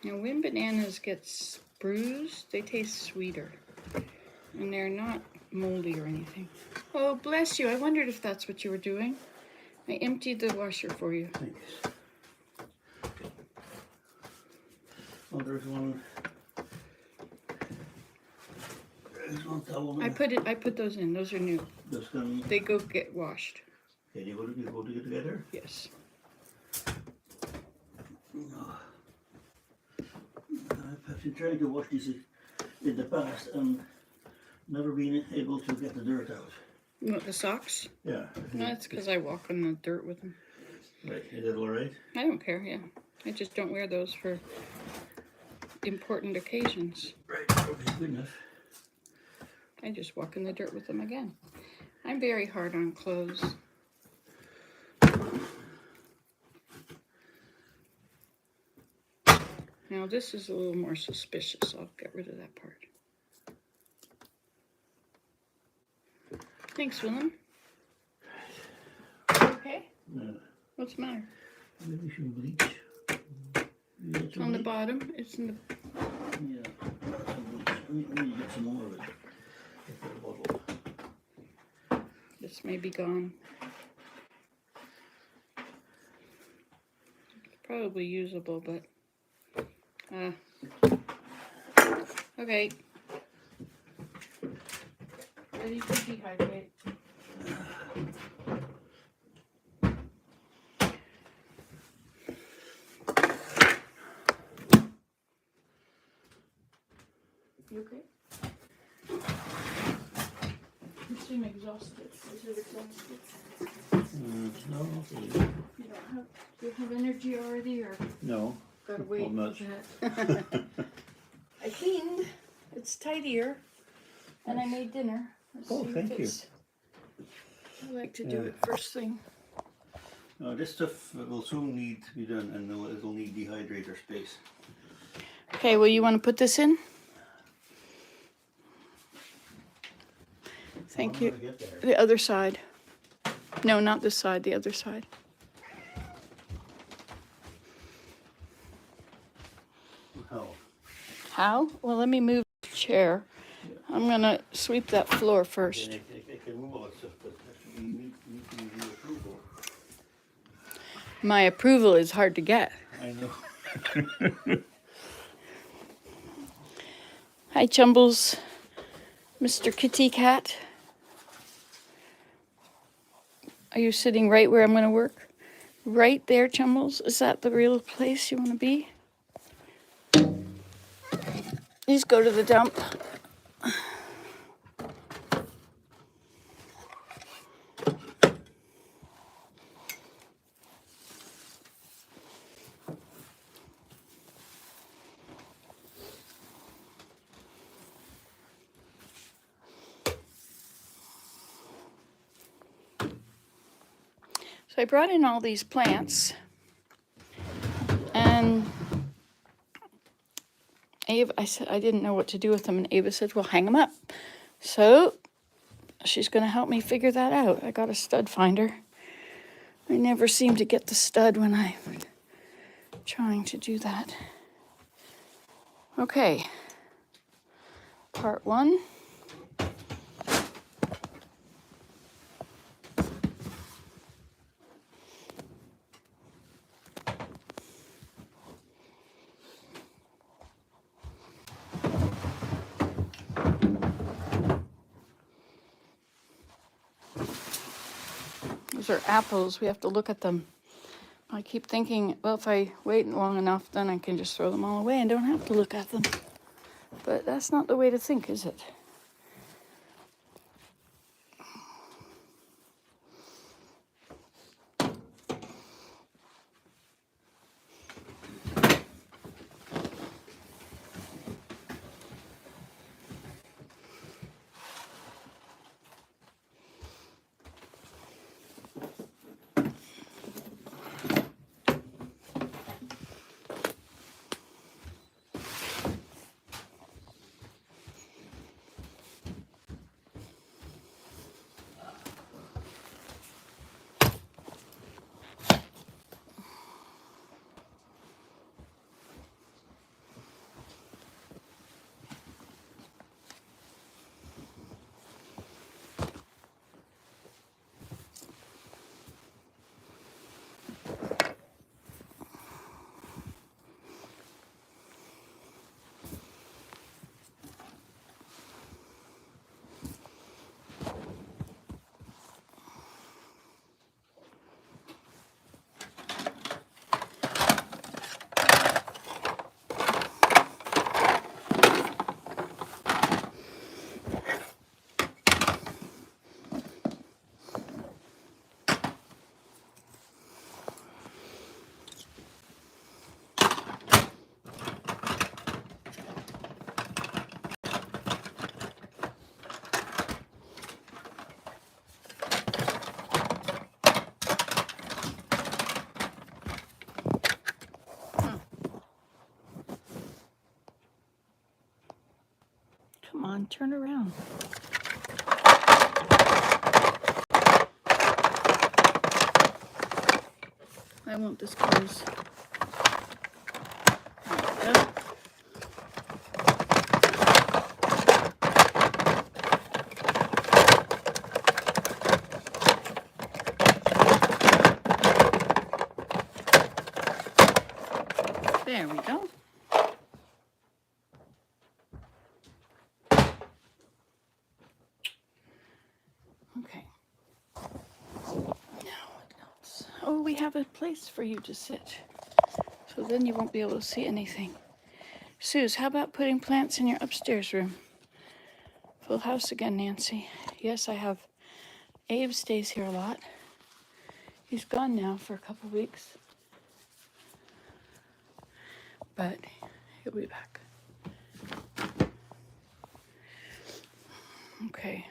now when bananas get bruised, they taste sweeter. And they're not moldy or anything. Oh, bless you. I wondered if that's what you were doing. I emptied the washer for you. Thanks. Oh, there's one. There's one towel. I put those in. Those are new. That's gonna. They go get washed. Okay, you go to get together? Yes. No. I've been trying to wash these in the past and never been able to get the dirt out. You want the socks? Yeah. No, that's because I walk on the dirt with them. Right, is that all right? I don't care, yeah. I just don't wear those for important occasions. Right, okay, good enough. I just walk in the dirt with them again. I'm very hard on clothes. Now this is a little more suspicious. I'll get rid of that part. Thanks, Willem. Okay? Yeah. What's the matter? Maybe some bleach. It's on the bottom. It's in the... Yeah, some bleach. We need to get some more of it. Get the bottle. This may be gone. It's probably usable, but... okay. Ready to dehydrate. You okay? You seem exhausted. Is it exhausted? No, okay. You don't have... Do you have energy already, or... No. Gotta wait Not for that. I cleaned. It's tidier. And I made dinner. Let's Oh, see if thank you. I like to do it first thing. This stuff will soon need to be done, and it'll need dehydrator space. Okay, well, you want to put this in? Thank you. The other side. No, not this side, the other side. How? How? Well, let me move the chair. I'm going to sweep that floor first. I can move all that stuff, but you need your approval. My approval is hard to get. I know. Hi, Chumbles. Mr. Kitty Cat. Are you sitting right where I'm going to work? Right there, Chumbles? Is that the real place you want to be? Please go to the dump. So I brought in all these plants, and I said I didn't know what to do with them, and Ava said, well, hang them up. So she's going to help me figure that out. I got a stud finder. I never seem to get the stud when I'm trying to do that. Okay, part 1. These are apples. We have to look at them. I keep thinking, well, if I wait long enough, then I can just throw them all away and don't have to look at them. But that's not the way to think, is it? Come on, turn around. I won't disclose. There we go. There we go. Okay. Now what else? Oh, we have a place for you to sit. So then you won't be able to see anything. Suze, how about putting plants in your upstairs room? Full house again, Nancy. Yes, I have. Abe stays here a lot. He's gone now for a couple weeks. But he'll be back. Okay.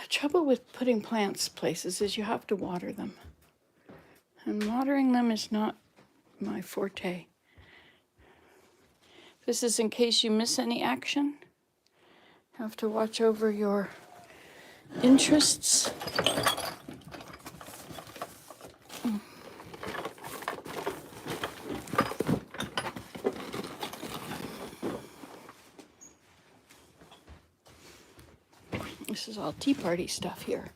Trouble with putting plants places is you have to water them. And watering them is not my forte. This is in case you miss any action. You have to watch over your interests. This is all Tea Party stuff here.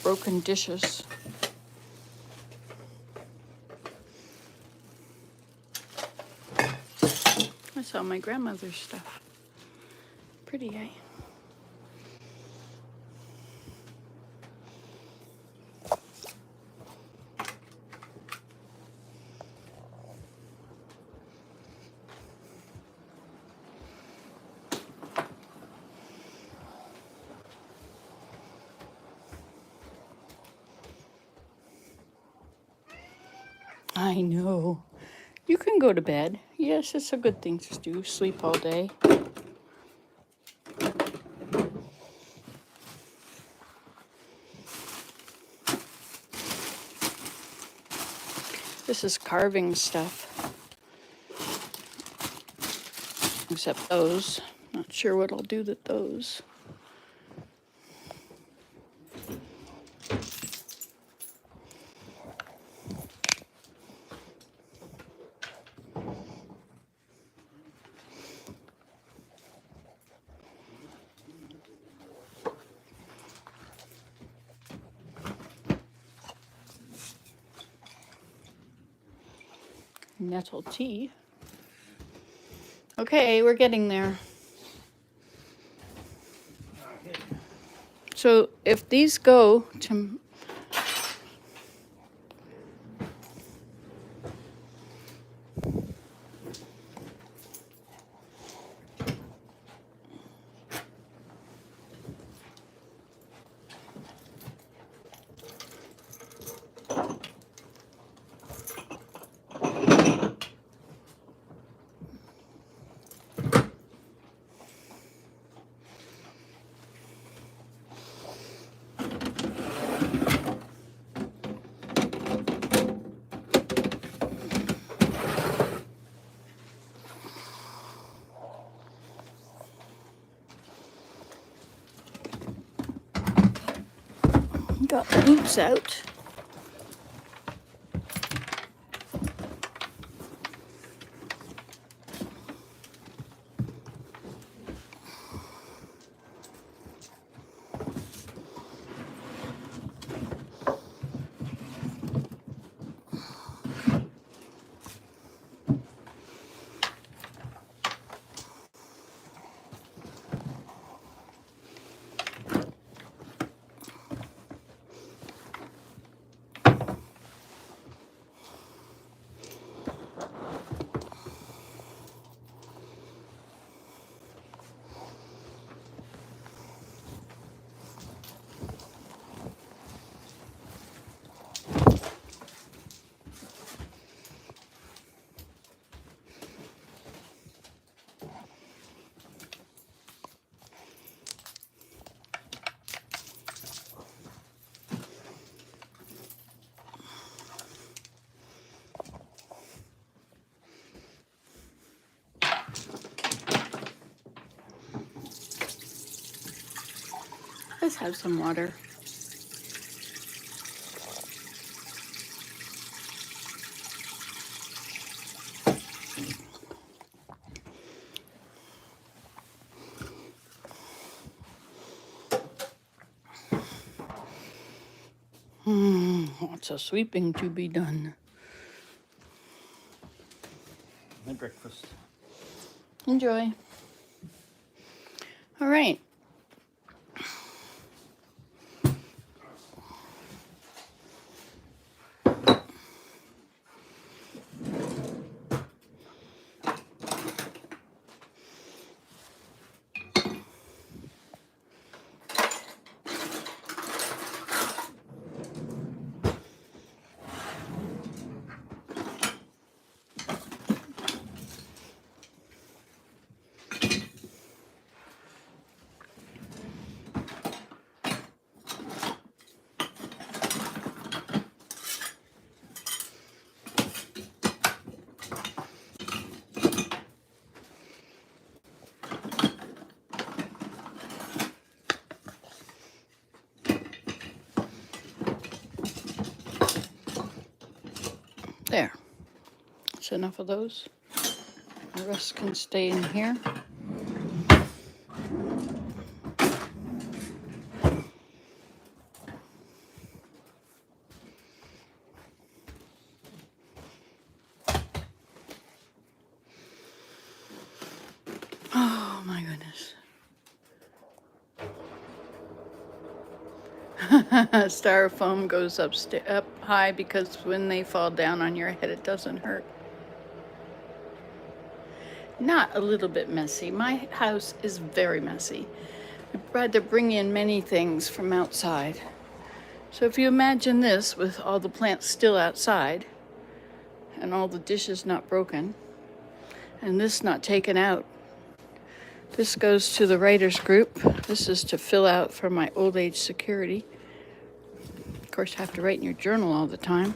Broken dishes. That's all my grandmother's stuff. Pretty, eh? I know. You can go to bed. Yes, it's a good thing to do. Sleep all day. This is carving stuff. Except those. Not sure what I'll do with those. Nettle tea. Okay, we're getting there. So if these go to got the hoops out. Let's have some water. Lots of sweeping to be done. My breakfast. Enjoy. All right. There. That's enough of those. The rest can stay in here. Oh my goodness. Styrofoam goes up high because when they fall down on your head, it doesn't hurt. Not a little bit messy. My house is very messy. I've had to bring in many things from outside. So if you imagine this with all the plants still outside, and all the dishes not broken, and this not taken out. This goes to the writers group. This is to fill out for my old age security. Of course, you have to write in your journal all the time.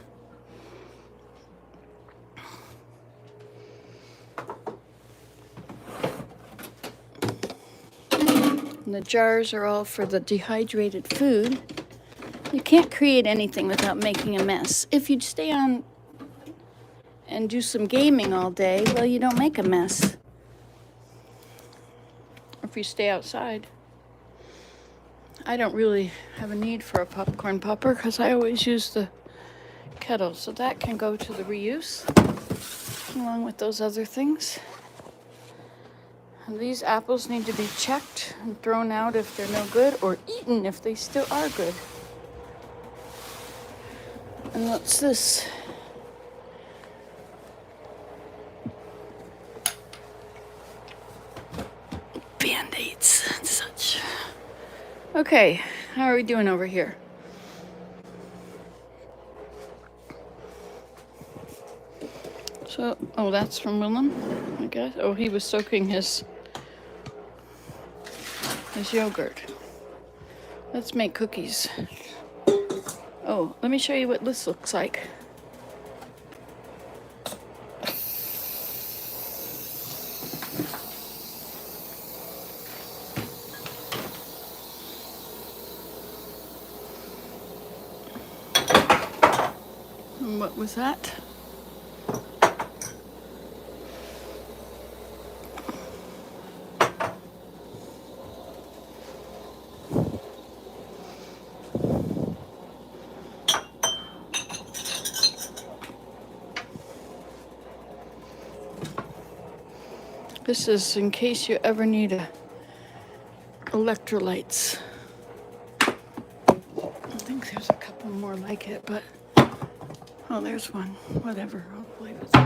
And the jars are all for the dehydrated food. You can't create anything without making a mess. If you'd stay on and do some gaming all day, well, you don't make a mess. If you stay outside. I don't really have a need for a popcorn popper because I always use the kettle. So that can go to the reuse along with those other things. And these apples need to be checked and thrown out if they're no good, or eaten if they still are good. And what's this? Band-Aids and such. Okay, how are we doing over here? So, oh, that's from Willem, I guess. Oh, he was soaking his yogurt. Let's make cookies. Oh, let me show you what this looks like. And what was that? This is in case you ever need electrolytes. I think there's a couple more like it, but oh, there's one. Whatever, I'll play with it.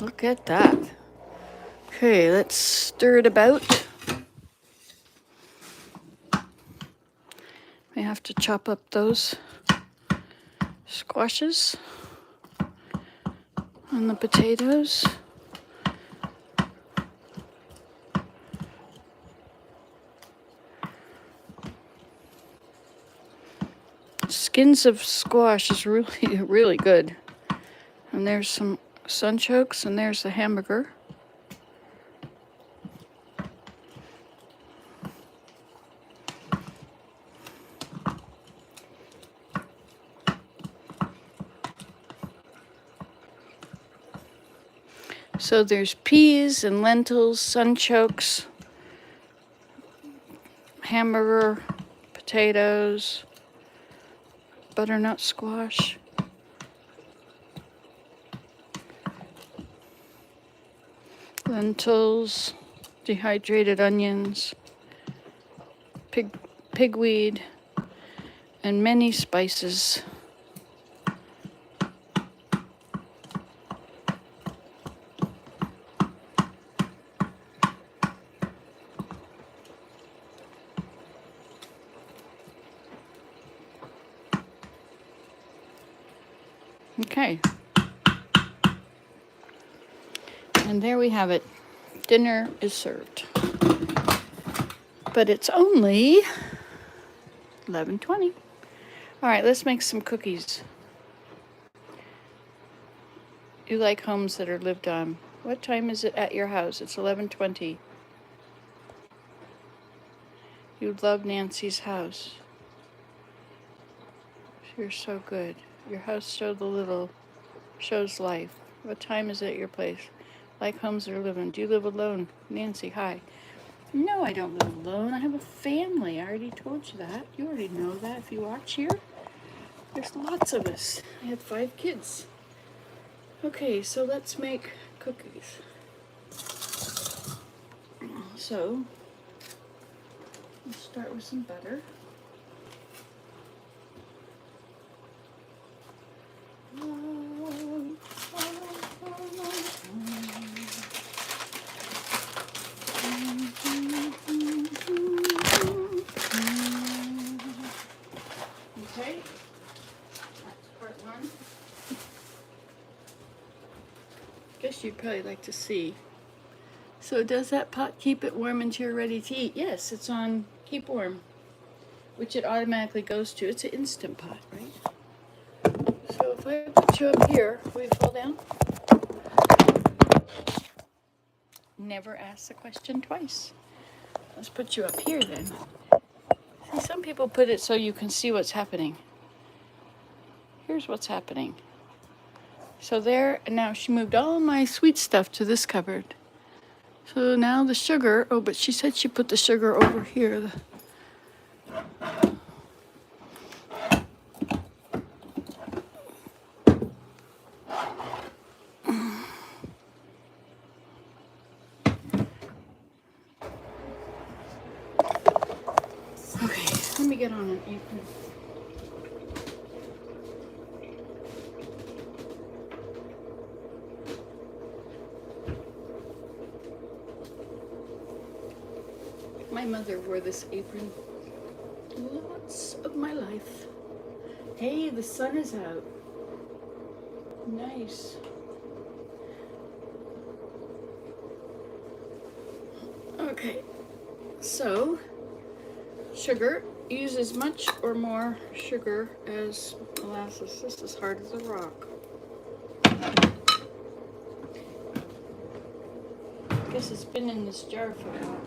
Look at that. Okay, let's stir it about. We have to chop up those squashes and the potatoes. Skins of squash is really, really good. And there's some sunchokes, and there's the hamburger. So there's peas and lentils, sunchokes, hamburger, potatoes, butternut squash. Lentils, dehydrated onions, pigweed, and many spices. Okay. And there we have it. Dinner is served. But it's only 11:20. All right, let's make some cookies. You like homes that are lived on. What time is it at your house? It's 11:20. You love Nancy's house. You're so good. Your house shows life. What time is it at your place? Like homes that are living. Do you live alone? Nancy, hi. No, I don't live alone. I have a family. I already told you that. You already know that if you watch here. There's lots of us. I have 5 kids. Okay, so let's make cookies. So, let's start with some butter. guess you'd probably like to see. So does that pot keep it warm until you're ready to eat? Yes, it's on keep warm, which it automatically goes to. It's an Instant Pot, right? So if I put you up here, will you fall down? Never ask the question twice. Let's put you up here then. See, some people put it so you can see what's happening. Here's what's happening. So there, and now she moved all my sweet stuff to this cupboard. So now the sugar, oh, but she said she put the sugar over here. Okay, let me get on an apron. My mother wore this apron lots of my life. Hey, the sun is out. Nice. Okay, so sugar, use as much or more sugar as molasses. This is hard as a rock. I guess it's been in this jar for a while.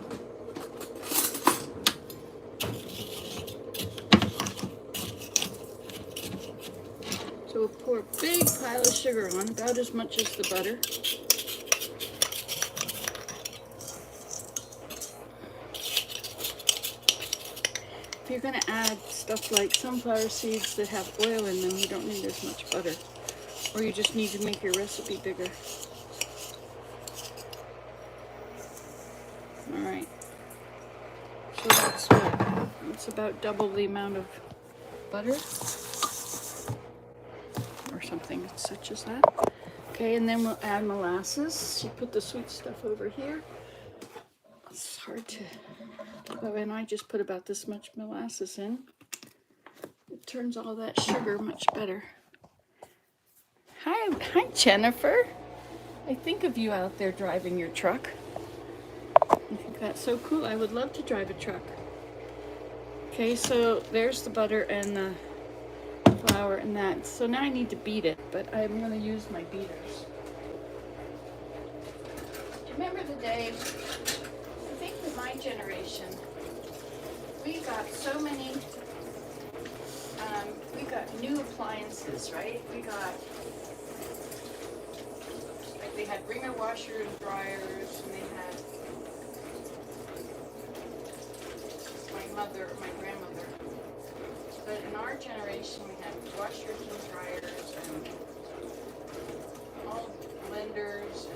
So we'll pour a big pile of sugar on, about as much as the butter. If you're going to add stuff like sunflower seeds that have oil in them, you don't need as much butter. Or you just need to make your recipe bigger. Alright. So that's what? It's about double the amount of butter. Or something such as that. Okay, and then we'll add molasses. She put the sweet stuff over here. It's hard to... Oh, and I just put about this much molasses in. It turns all that sugar much better. Hi, Jennifer. I think of you out there driving your truck. I think that's so cool. I would love to drive a truck. Okay, so there's the butter and the flour and that. So now I need to beat it, but I'm going to use my beaters. Do you remember the day, I think in my generation, we got so many, we got new appliances, right? We got, like they had wringer washers and dryers, and they had, my grandmother. But in our generation, we had washers and dryers and all blenders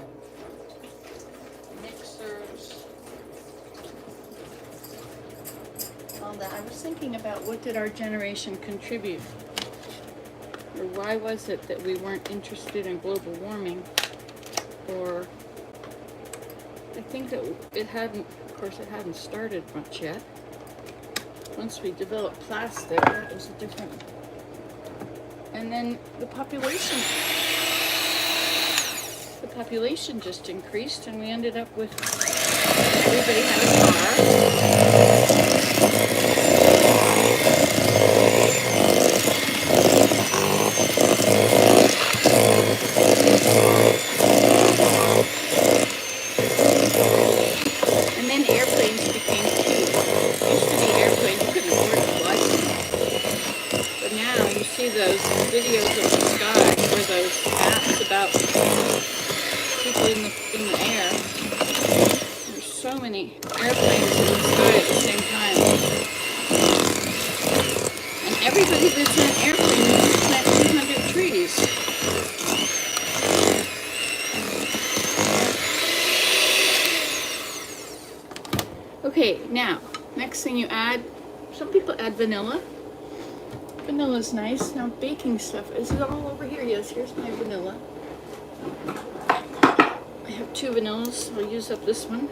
and mixers. All that. I was thinking about what did our generation contribute? Or why was it that we weren't interested in global warming? Or I think that it hadn't, of course it hadn't started much yet. Once we developed plastic, that was a different. And then the population just increased, and we ended up with everybody had a car. And then airplanes became cute. Used to be airplanes, you couldn't afford to fly them. But now you see those videos of the sky, or those apps about people in the air. There's so many airplanes in the sky at the same time. And everybody that's in an airplane needs to plant 200 trees. Okay, now, next thing you add, some people add vanilla. Vanilla's nice. Now baking stuff, is it all over here? Yes, here's my vanilla. I have 2 vanillas, I'll use up this one.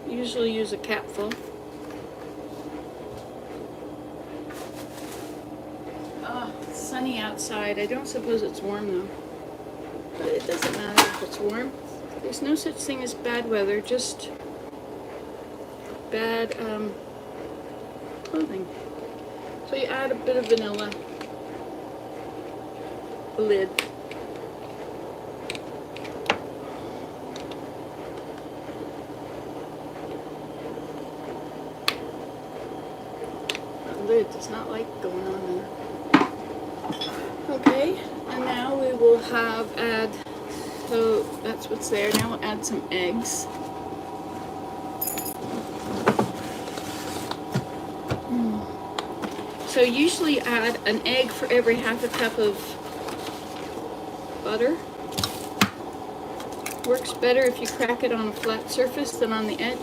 Usually use a capful. It's sunny outside. I don't suppose it's warm though. but it doesn't matter if it's warm. There's no such thing as bad weather, just bad clothing. So you add a bit of vanilla, a lid. The lid does not like going on there. Okay, and now we will add, so that's what's there. Now we'll add some eggs. So usually add an egg for every half a cup of butter. Works better if you crack it on a flat surface than on the edge.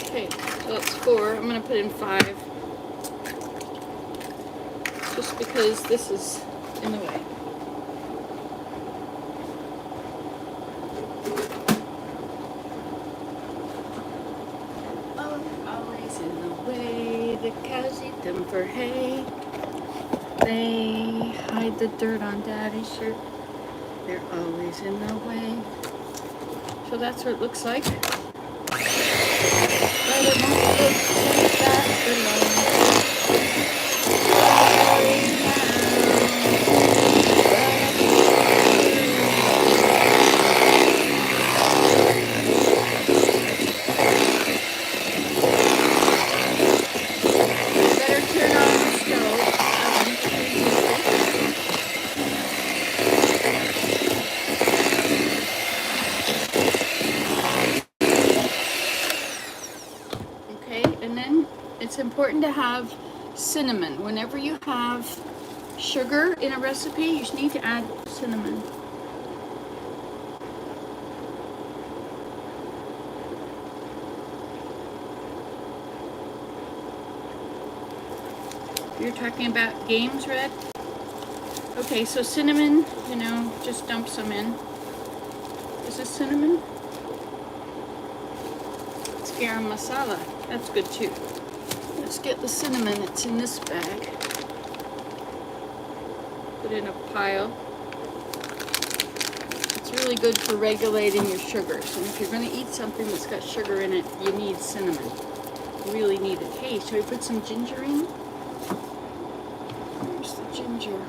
Okay, so that's 4. I'm going to put in 5. Just because this is in the way. Them for hay. They hide the dirt on Daddy's shirt. They're always in the way. So that's what it looks like. But it won't look like that it's important to have cinnamon. Whenever you have sugar in a recipe, you need to add cinnamon. You're talking about games, Red? Okay, so cinnamon, you know, just dump some in. Is this cinnamon? It's garam masala. That's good too. Let's get the cinnamon. It's in this bag. Put in a pile. It's really good for regulating your sugars. And if you're going to eat something that's got sugar in it, you need cinnamon. You really need it. Hey, shall we put some ginger in? Where's the ginger?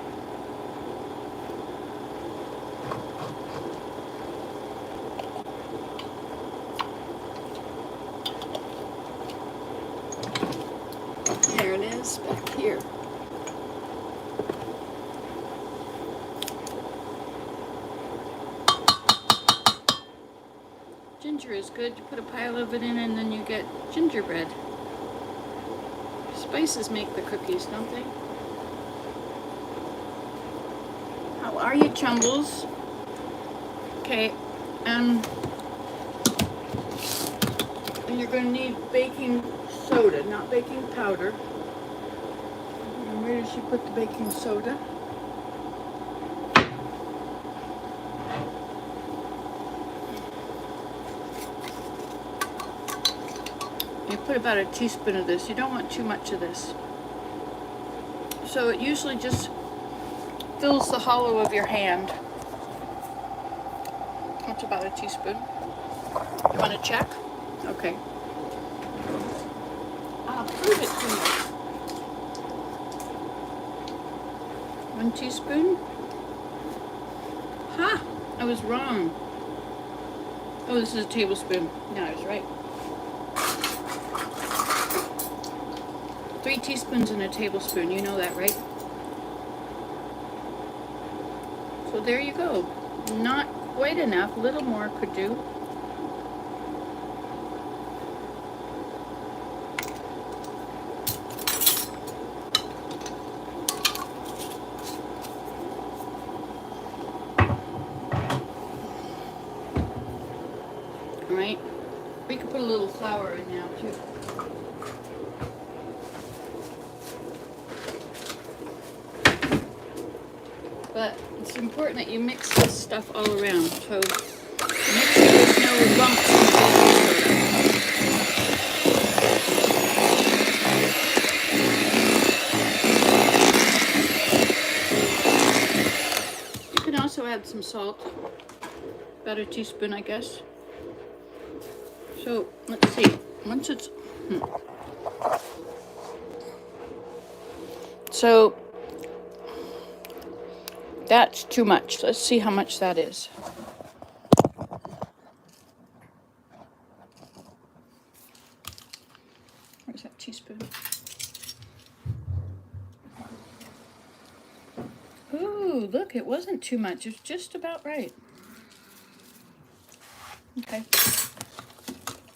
There it is, back here. Ginger is good. You put a pile of it in and then you get gingerbread. Spices make the cookies, don't they? How are you, Chumbles? Okay, and you're going to need baking soda, not baking powder. And where does she put the baking soda? You put about a teaspoon of this. You don't want too much of this. So it usually just fills the hollow of your hand. That's about a teaspoon. You want to check? Okay. Prove it to me. 1 teaspoon. Ha! I was wrong. Oh, this is a tablespoon. No, I was right. 3 teaspoons in a tablespoon. You know that, right? So there you go. Not quite enough. A little more could do. Right? We could put a little flour in now too. But it's important that you mix this stuff all around. So make sure there's no lumps in the baking soda. salt. About a teaspoon, I guess. So let's see. Once it's so that's too much. Let's see how much that is. Where's that teaspoon? Ooh, look, it wasn't too much. It's just about right. Okay.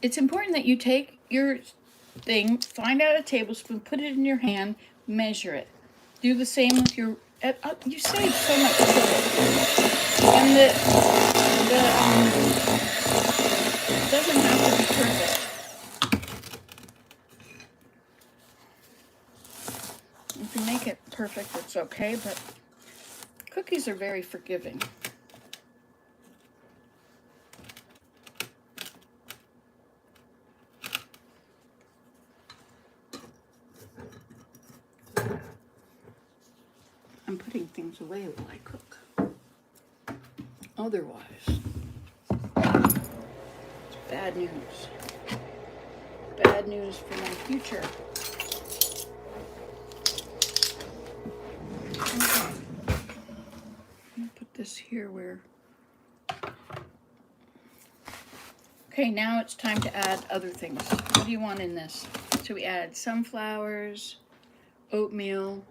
It's important that you take your thing, find out a tablespoon, put it in your hand, measure it. Do the same with your. You save so much sugar, and the it doesn't have to be perfect. If you make it perfect, it's okay, but cookies are very forgiving. I'm putting things away while I cook. Otherwise, it's bad news. Bad news for my future. Okay. I'll put this here where. Okay, now it's time to add other things. What do you want in this? So we add sunflowers, oatmeal,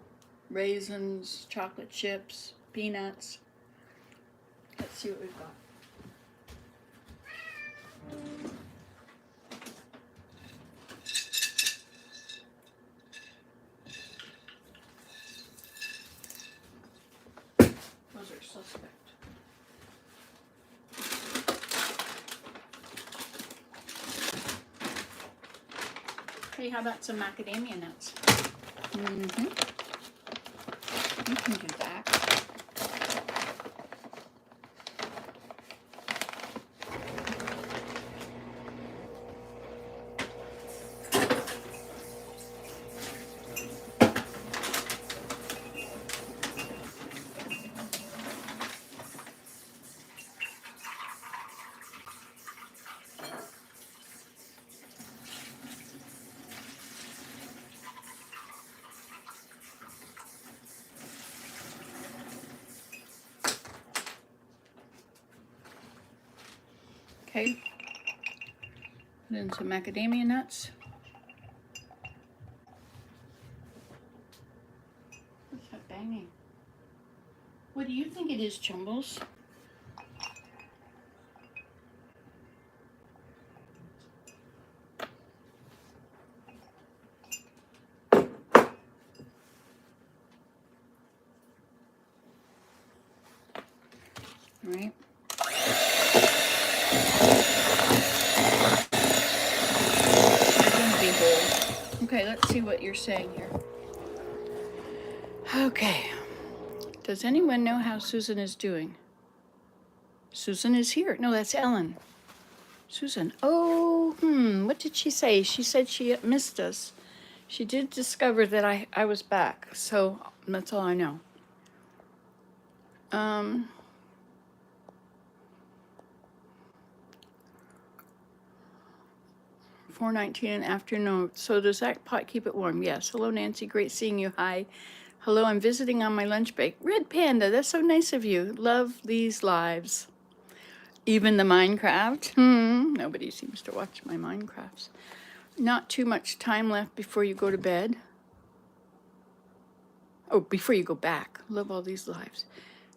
raisins, chocolate chips, peanuts. Let's see what we've got. Those are suspect. Hey, how about some macadamia nuts? Mm-hmm. You can do that. Okay. Put in some macadamia nuts. What's that banging? What do you think it is, Chumbles? All right. Okay, let's see what you're saying here. Okay. Does anyone know how Susan is doing? Susan is here. No, that's Ellen. Susan. Oh, what did she say? She said she missed us. She did discover that I was back, so that's all I know. 4:19 in the afternoon. So does that pot keep it warm? Yes. Hello, Nancy. Great seeing you. Hi. Hello, I'm visiting on my lunch break. Red Panda, that's so nice of you. Love these lives. Even the Minecraft. Nobody seems to watch my Minecrafts. Not too much time left before you go to bed. Oh, before you go back. Love all these lives.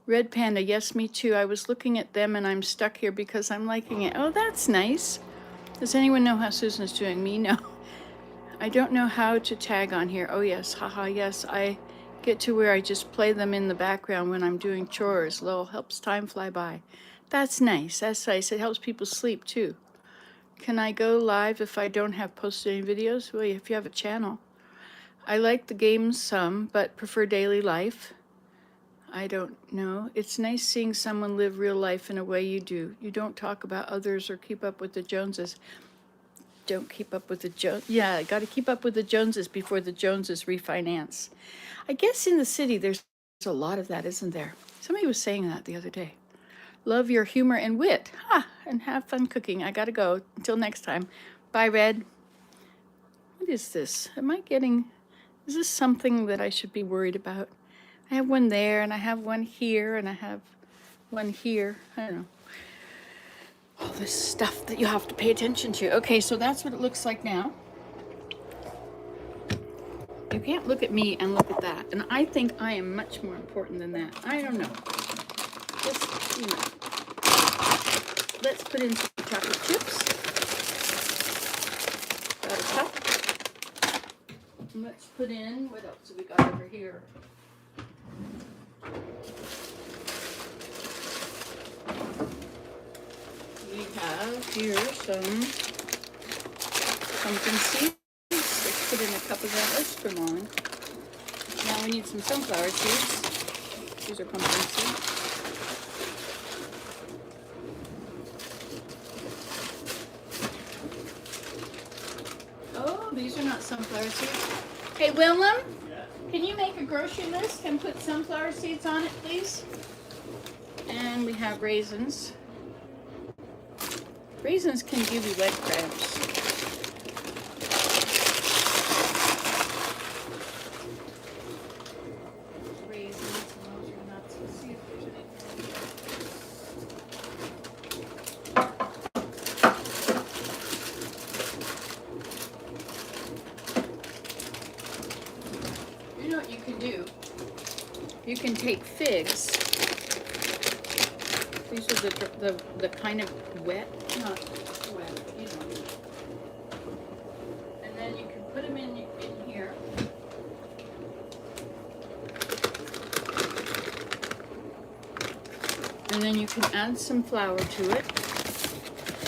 Red Panda, yes, me too. I was looking at them and I'm stuck here because I'm liking it. Oh, that's nice. Does anyone know how Susan's doing? Me, no. I don't know how to tag on here. Oh, yes, haha, yes. I get to where I just play them in the background when I'm doing chores. Lol, helps time fly by. That's nice. That's nice. It helps people sleep too. Can I go live if I don't have posted any videos? Well, if you have a channel. I like the games some, but prefer daily life. I don't know. It's nice seeing someone live real life in a way you do. You don't talk about others or keep up with the Joneses. Don't keep up with the Jones. Yeah, I got to keep up with the Joneses before the Joneses refinance. I guess in the city there's a lot of that, isn't there? Somebody was saying that the other day. love your humor and wit. And have fun cooking. I gotta go. Until next time. Bye, Red. What is this? Is this something that I should be worried about? I have one there, and I have one here, and I have one here. I don't know. All this stuff that you have to pay attention to. Okay, so that's what it looks like now. You can't look at me and look at that. And I think I am much more important than that. I don't know. Just, you know. Let's put in some chocolate chips. Got a cup. And let's put in, what else have we got over here? We have here some pumpkin seeds. Let's put in a cup of that. Let's put them on. Now we need some sunflower seeds. These are pumpkin seeds. Oh, these are not sunflower seeds. Hey, Willem, can you make a grocery list and put sunflower seeds on it, please? And we have raisins. Raisins can give you leg cramps. Raisins, and those are nuts. Let's see if there's any. You know what you can do? You can take figs. These are the kind of wet, not wet, you know. And then you can put them in here. And then you can add some flour to it.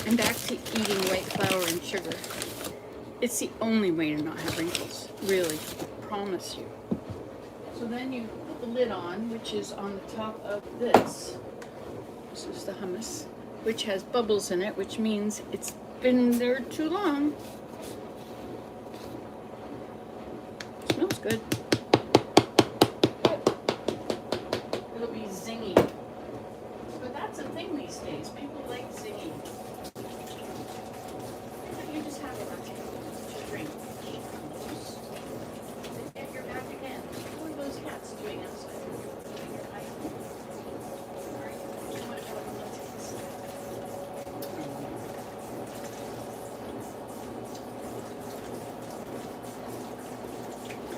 And back to eating white flour and sugar. It's the only way to not have wrinkles, really, I promise you. So then you put the lid on, which is on the top of this. This is the hummus, which has bubbles in it, which means it's been there too long. Smells good. It'll be zingy. But that's a thing these days. People like zingy. You just have a drink. And you're back again. What are those cats doing outside?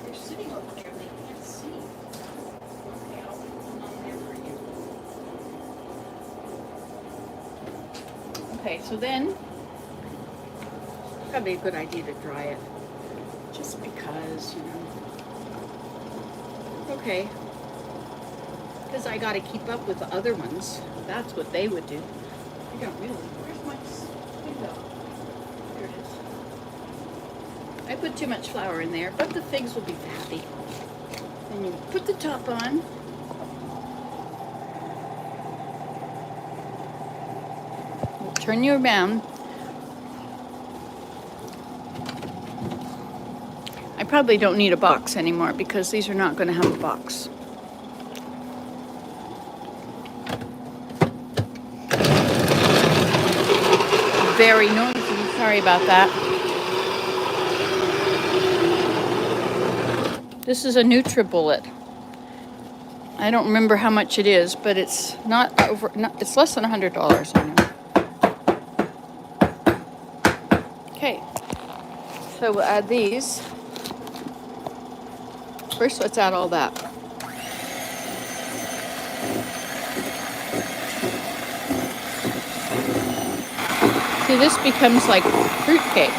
They're sitting over there and they can't see. Okay, I'll put them on there for you. Okay, so then probably a good idea to dry it. Just because, you know. Okay. Because I got to keep up with the other ones. That's what they would do. I don't really. Where's my window? There it is. I put too much flour in there, but the figs will be fatty. Then you put the top on. We'll turn you around. I probably don't need a box anymore because these are not going to have a box. Very noisy. Sorry about that. This is a NutriBullet. I don't remember how much it is, but it's it's less than $100 on it. Okay. So we'll add these. First, let's add all that. See, this becomes like fruitcake.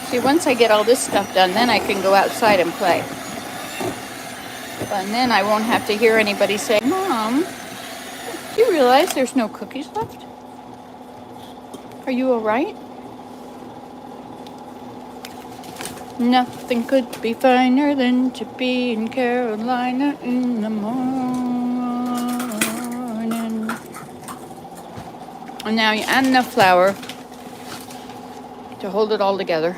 See, once I get all this stuff done, then I can go outside and play. And then I won't have to hear anybody say, "Mom, do you realize there's no cookies left?" Are you all right? Nothing could be finer than to be in Carolina in the morning. And now you add enough flour to hold it all together.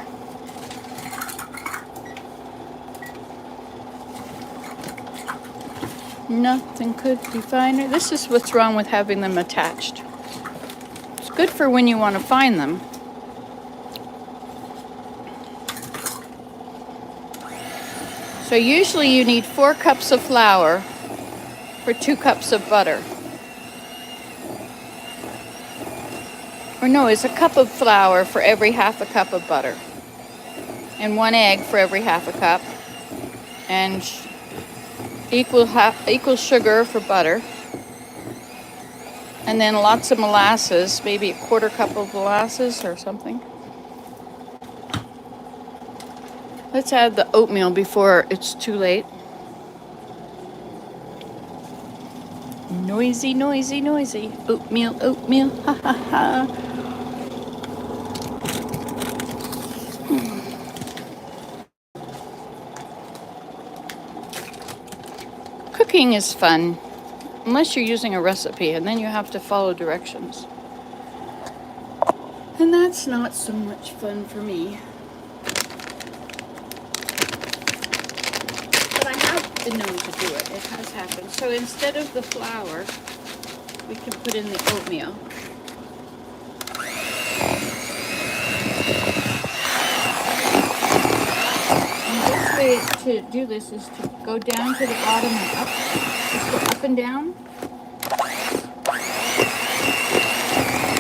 Nothing could be finer. This is what's wrong with having them attached. It's good for when you want to find them. So usually you need 4 cups of flour for 2 cups of butter. Or no, it's a cup of flour for every half a cup of butter. And 1 egg for every half a cup. And equal sugar for butter. And then lots of molasses, maybe a 1/4 cup of molasses or something. Let's add the oatmeal before it's too late. Noisy, noisy, noisy. Oatmeal, oatmeal, ha ha ha. Cooking is fun, unless you're using a recipe, and then you have to follow directions. And that's not so much fun for me. But I have been known to do it. It has happened. So instead of the flour, we can put in the oatmeal. And the best way to do this is to go down to the bottom and up. Just go up and down.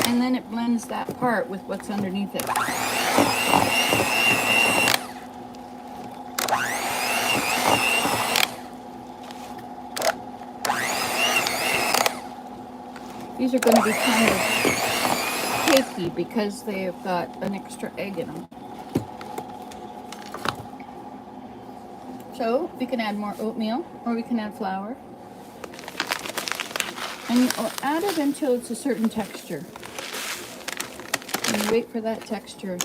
And then it blends that part with what's underneath it. These are going to be kind of cakey because they've got an extra egg in them. So we can add more oatmeal, or we can add flour. And you add it until it's a certain texture. And you wait for that texture.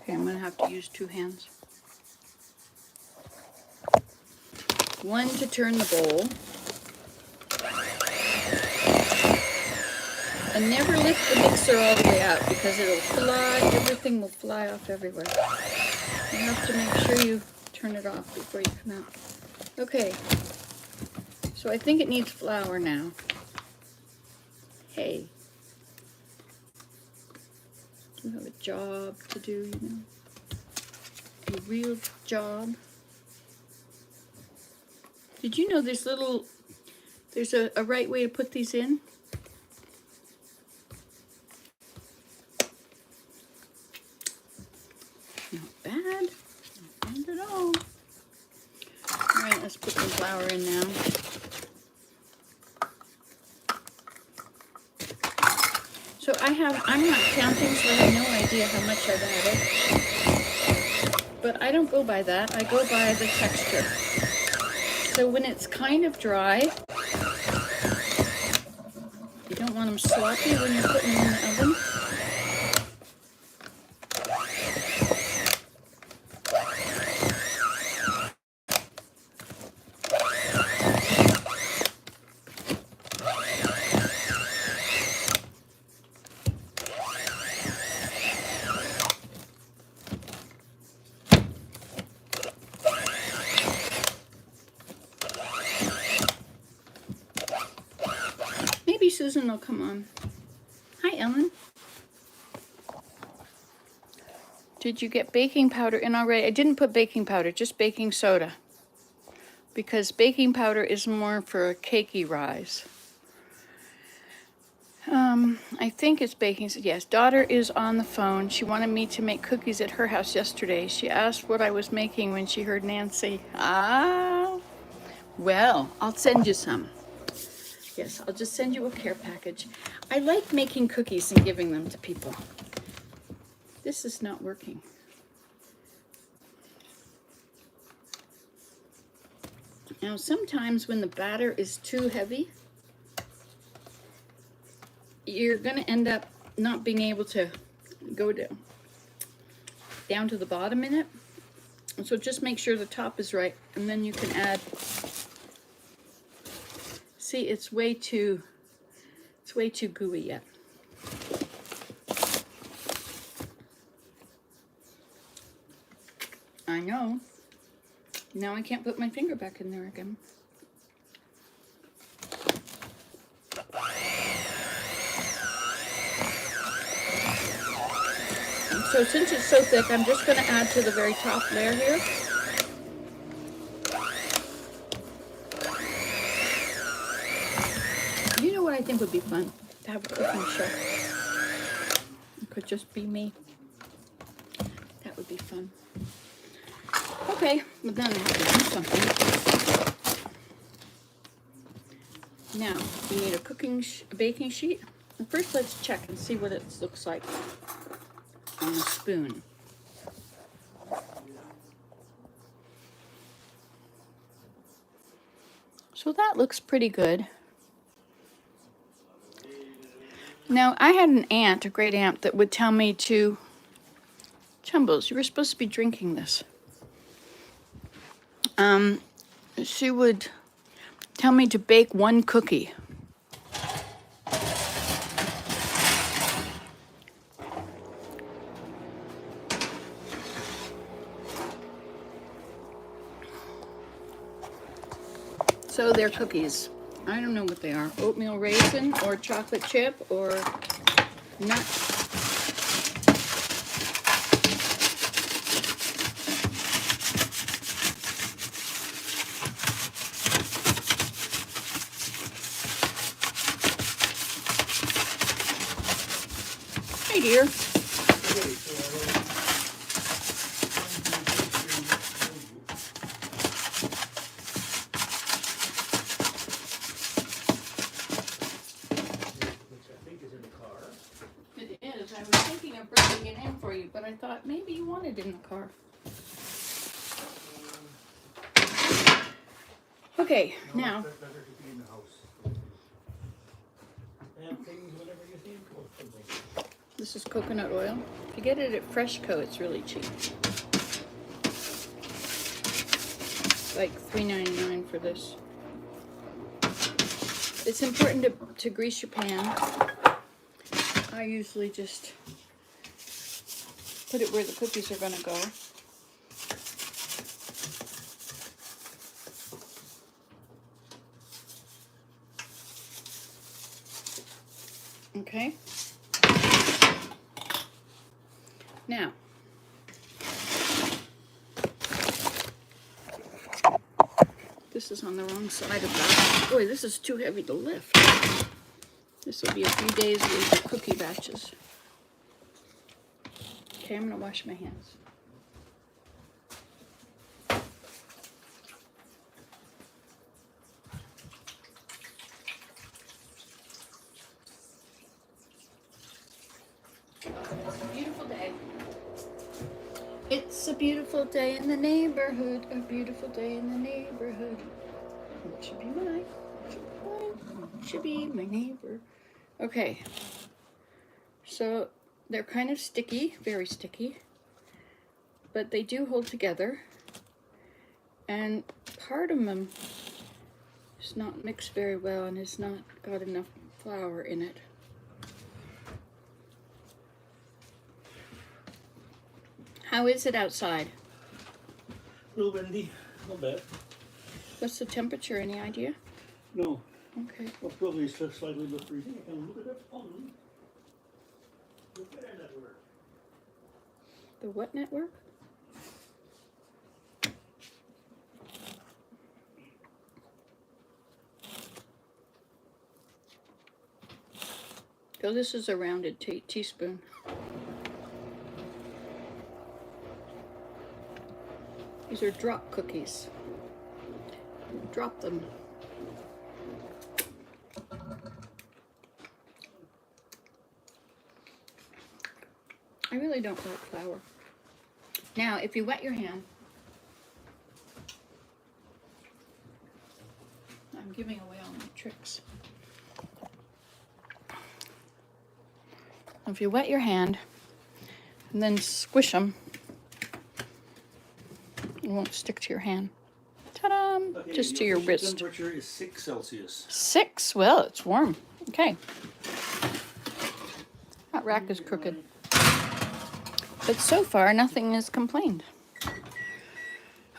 Okay, I'm going to have to use 2 hands. One to turn the bowl. And never lift the mixer all the way out because it'll fly, everything will fly off everywhere. You have to make sure you turn it off before you come out. Okay, so I think it needs flour now. Hey, you have a job to do, you know, a real job. Did you know there's a right way to put these in? Not bad at all. All right, let's put some flour in now. So I'm not counting, so I have no idea how much I've added. But I don't go by that, I go by the texture. So when it's kind of dry, you don't want them sloppy when you're putting them in the oven. Maybe Susan will come on. Hi, Ellen. Did you get baking powder in already? I didn't put baking powder, just baking soda. Because baking powder is more for a cakey rise. I think it's baking. Yes, daughter is on the phone. She wanted me to make cookies at her house yesterday. She asked what I was making when she heard Nancy. Ah, well, I'll send you some. Yes, I'll just send you a care package. I like making cookies and giving them to people. This is not working. Now, sometimes when the batter is too heavy, you're going to end up not being able to go down to the bottom in it. And so just make sure the top is right, and then you can add. See, it's way too gooey yet. I know. Now I can't put my finger back in there again. So since it's so thick, I'm just going to add to the very top layer here. You know what I think would be fun? To have a cooking show. It could just be me. That would be fun. Okay, but then I have to do something. Now, we need a baking sheet. And first, let's check and see what it looks like on a spoon. So that looks pretty good. Now, I had an aunt, a great aunt, that would tell me to, Chumbles, you were supposed to be drinking this. She would tell me to bake one cookie. So they're cookies. I don't know what they are. Oatmeal raisin or chocolate chip or nut. Hey dear. I was thinking of bringing it in for you, but I thought maybe you wanted it in the car. Okay, now. This is coconut oil. If you get it at Freshco, it's really cheap. Like $3.99 for this. It's important to grease your pan. I usually just put it where the cookies are going to go. Okay. Now, this is on the wrong side of that. Boy, this is too heavy to lift. This will be a few days worth of cookie batches. Okay, I'm going to wash my hands. It's a beautiful day. It's a beautiful day in the neighborhood. A beautiful day in the neighborhood. It should be mine. It should be my neighbor. Okay. So they're kind of sticky, very sticky, but they do hold together. And part of them is not mixed very well and has not got enough flour in it. How is it outside? A little windy, not bad. What's the temperature? Any idea? No. Okay. Well, probably slightly above freezing. I can look at it on the Repair Network. The what network? So this is a rounded teaspoon. These are drop cookies. Drop them. I really don't like flour. Now, if you wet your hand, I'm giving away all my tricks. If you wet your hand and then squish them, it won't stick to your hand. Ta-da! Okay, Just to your wrist. Temperature is 6 Celsius. 6? Well, it's warm. Okay. That rack is crooked. But so far, nothing has complained.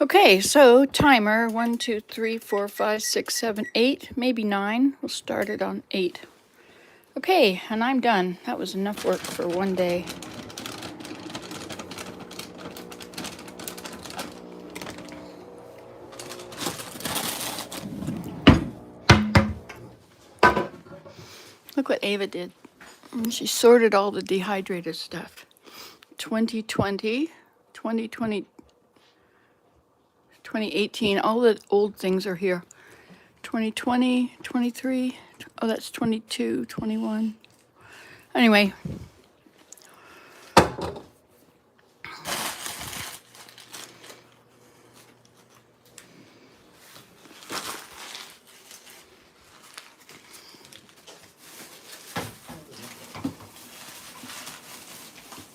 Okay, so timer 1, 2, 3, 4, 5, 6, 7, 8, maybe 9. We'll start it on 8. Okay, and I'm done. That was enough work for one day. Look what Ava did. She sorted all the dehydrated stuff. 2020, 2020, 2018, all the old things are here. 2020, 23, oh, that's 22, 21. Anyway.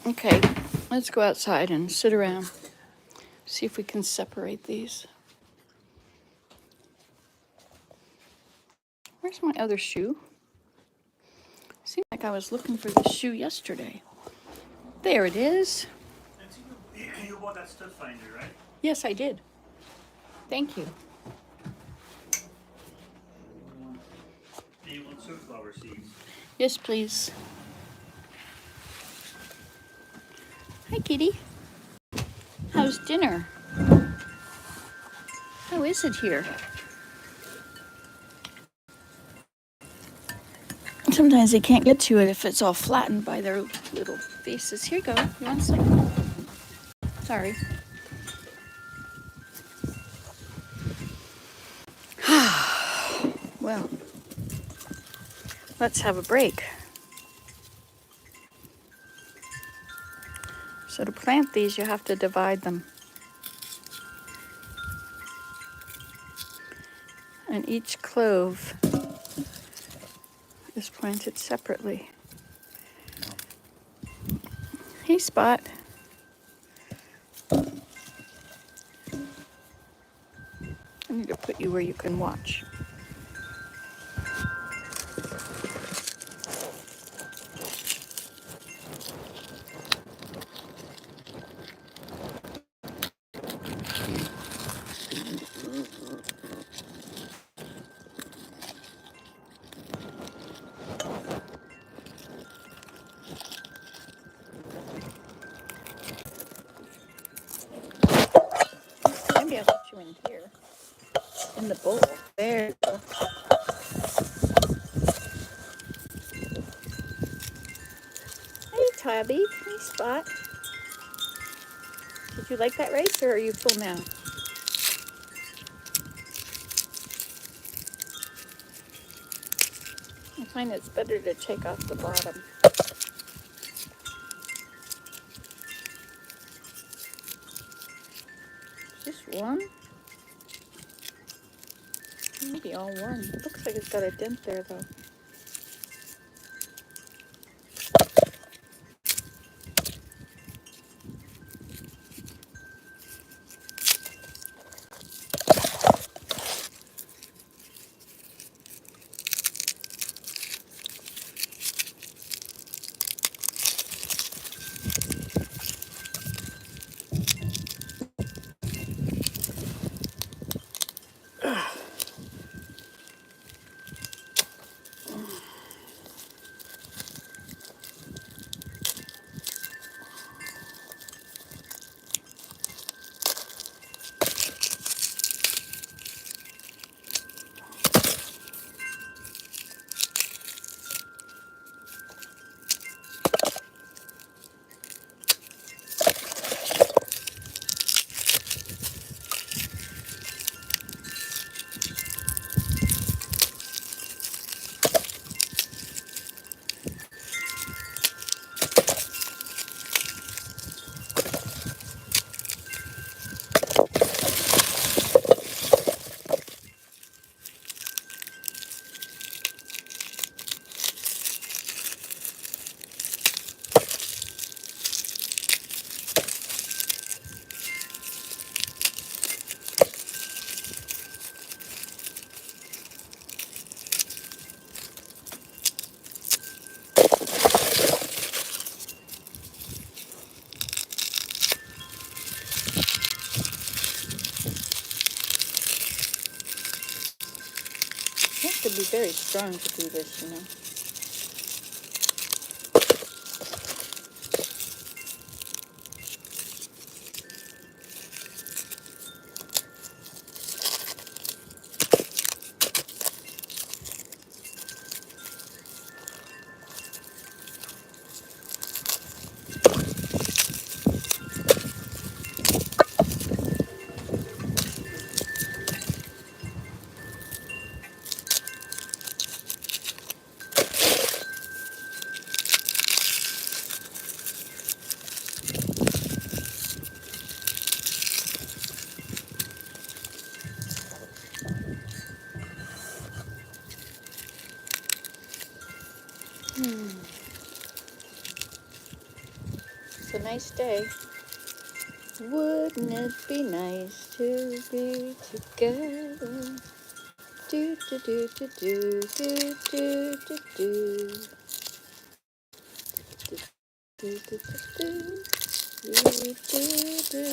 Okay, let's go outside and sit around. See if we can separate these. Where's my other shoe? Seemed like I was looking for the shoe yesterday. There it is. You bought that stud finder, right? Yes, I did. Thank you. Do you want sunflower seeds? Yes, please. Hi, kitty. How's dinner? How is it here? Sometimes they can't get to it if it's all flattened by their little faces. Here you go. You want some? Sorry. Well, let's have a break. So to plant these, you have to divide them. And each clove is planted separately. Hey, Spot. I need to put you where you can watch. Maybe I'll put you in here, in the bowl. There you go. Hey, Tabby. Hey, Spot. Did you like that rice, or are you full now? I find it's better to take off the bottom. Just one? Maybe all one. It looks like it's got a dent there, though. be very strong to do this, you know. It's a nice day. Wouldn't it be nice to be together? Do do do do do do do do do. Do do do do do do.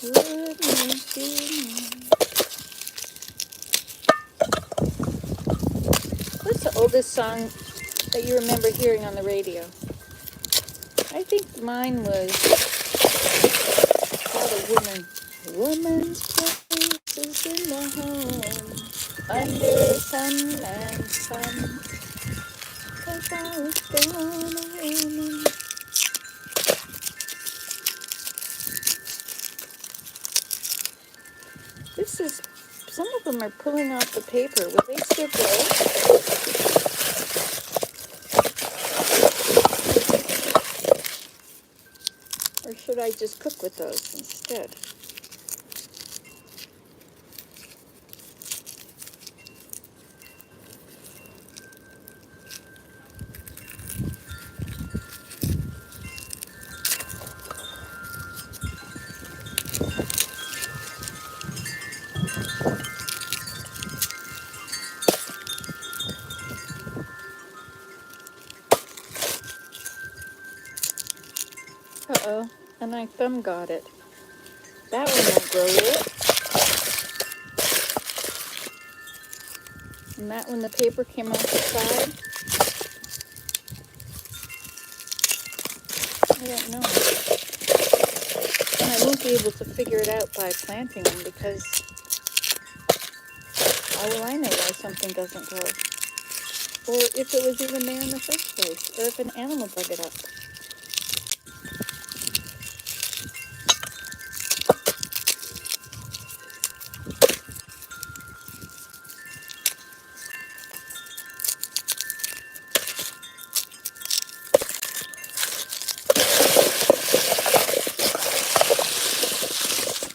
Wouldn't it be nice? What's the oldest song that you remember hearing on the radio? I think mine was called A Woman. A woman's place is in the home, under sun and sun. 'Cause I was born a woman. This is, some of them are pulling off the paper. Will they still go? Or should I just cook with those instead? Uh-oh, and my thumb got it. That one won't grow yet. And that one, the paper came off the side. I don't know. And I won't be able to figure it out by planting them because how will I know why something doesn't grow? Or if it was even there in the first place, or if an animal dug it up.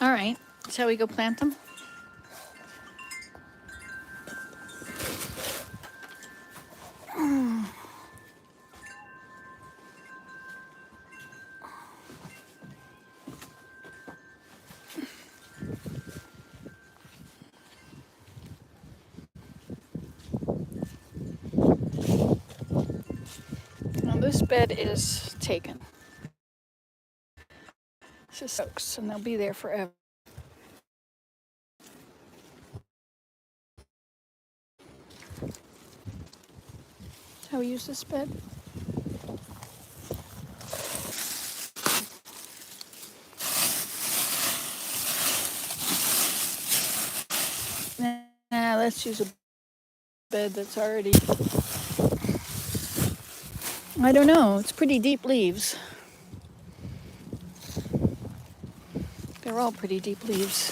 All right, shall we go plant them? Now this bed is taken. This is oaks, and they'll be there forever. How we use this bed? Nah, let's use a bed that's already, I don't know, it's pretty deep leaves. They're all pretty deep leaves.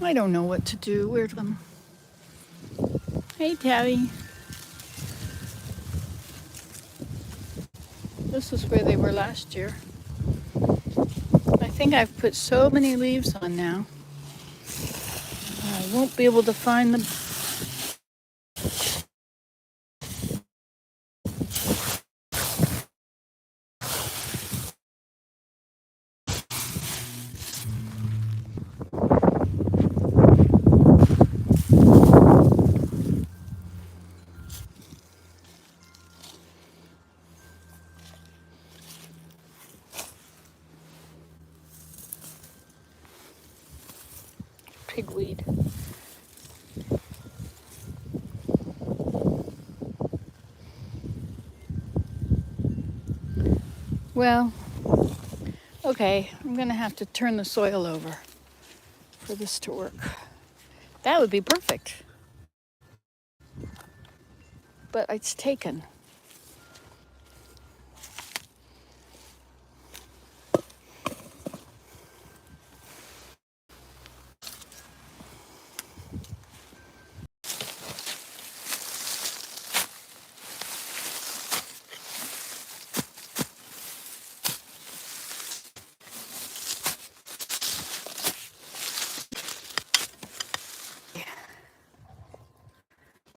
I don't know what to do. Where's them? Hey, Tabby. This is where they were last year. I think I've put so many leaves on now. I won't be able to find them. pigweed. Well, okay, I'm gonna have to turn the soil over for this to work. That would be perfect. But it's taken.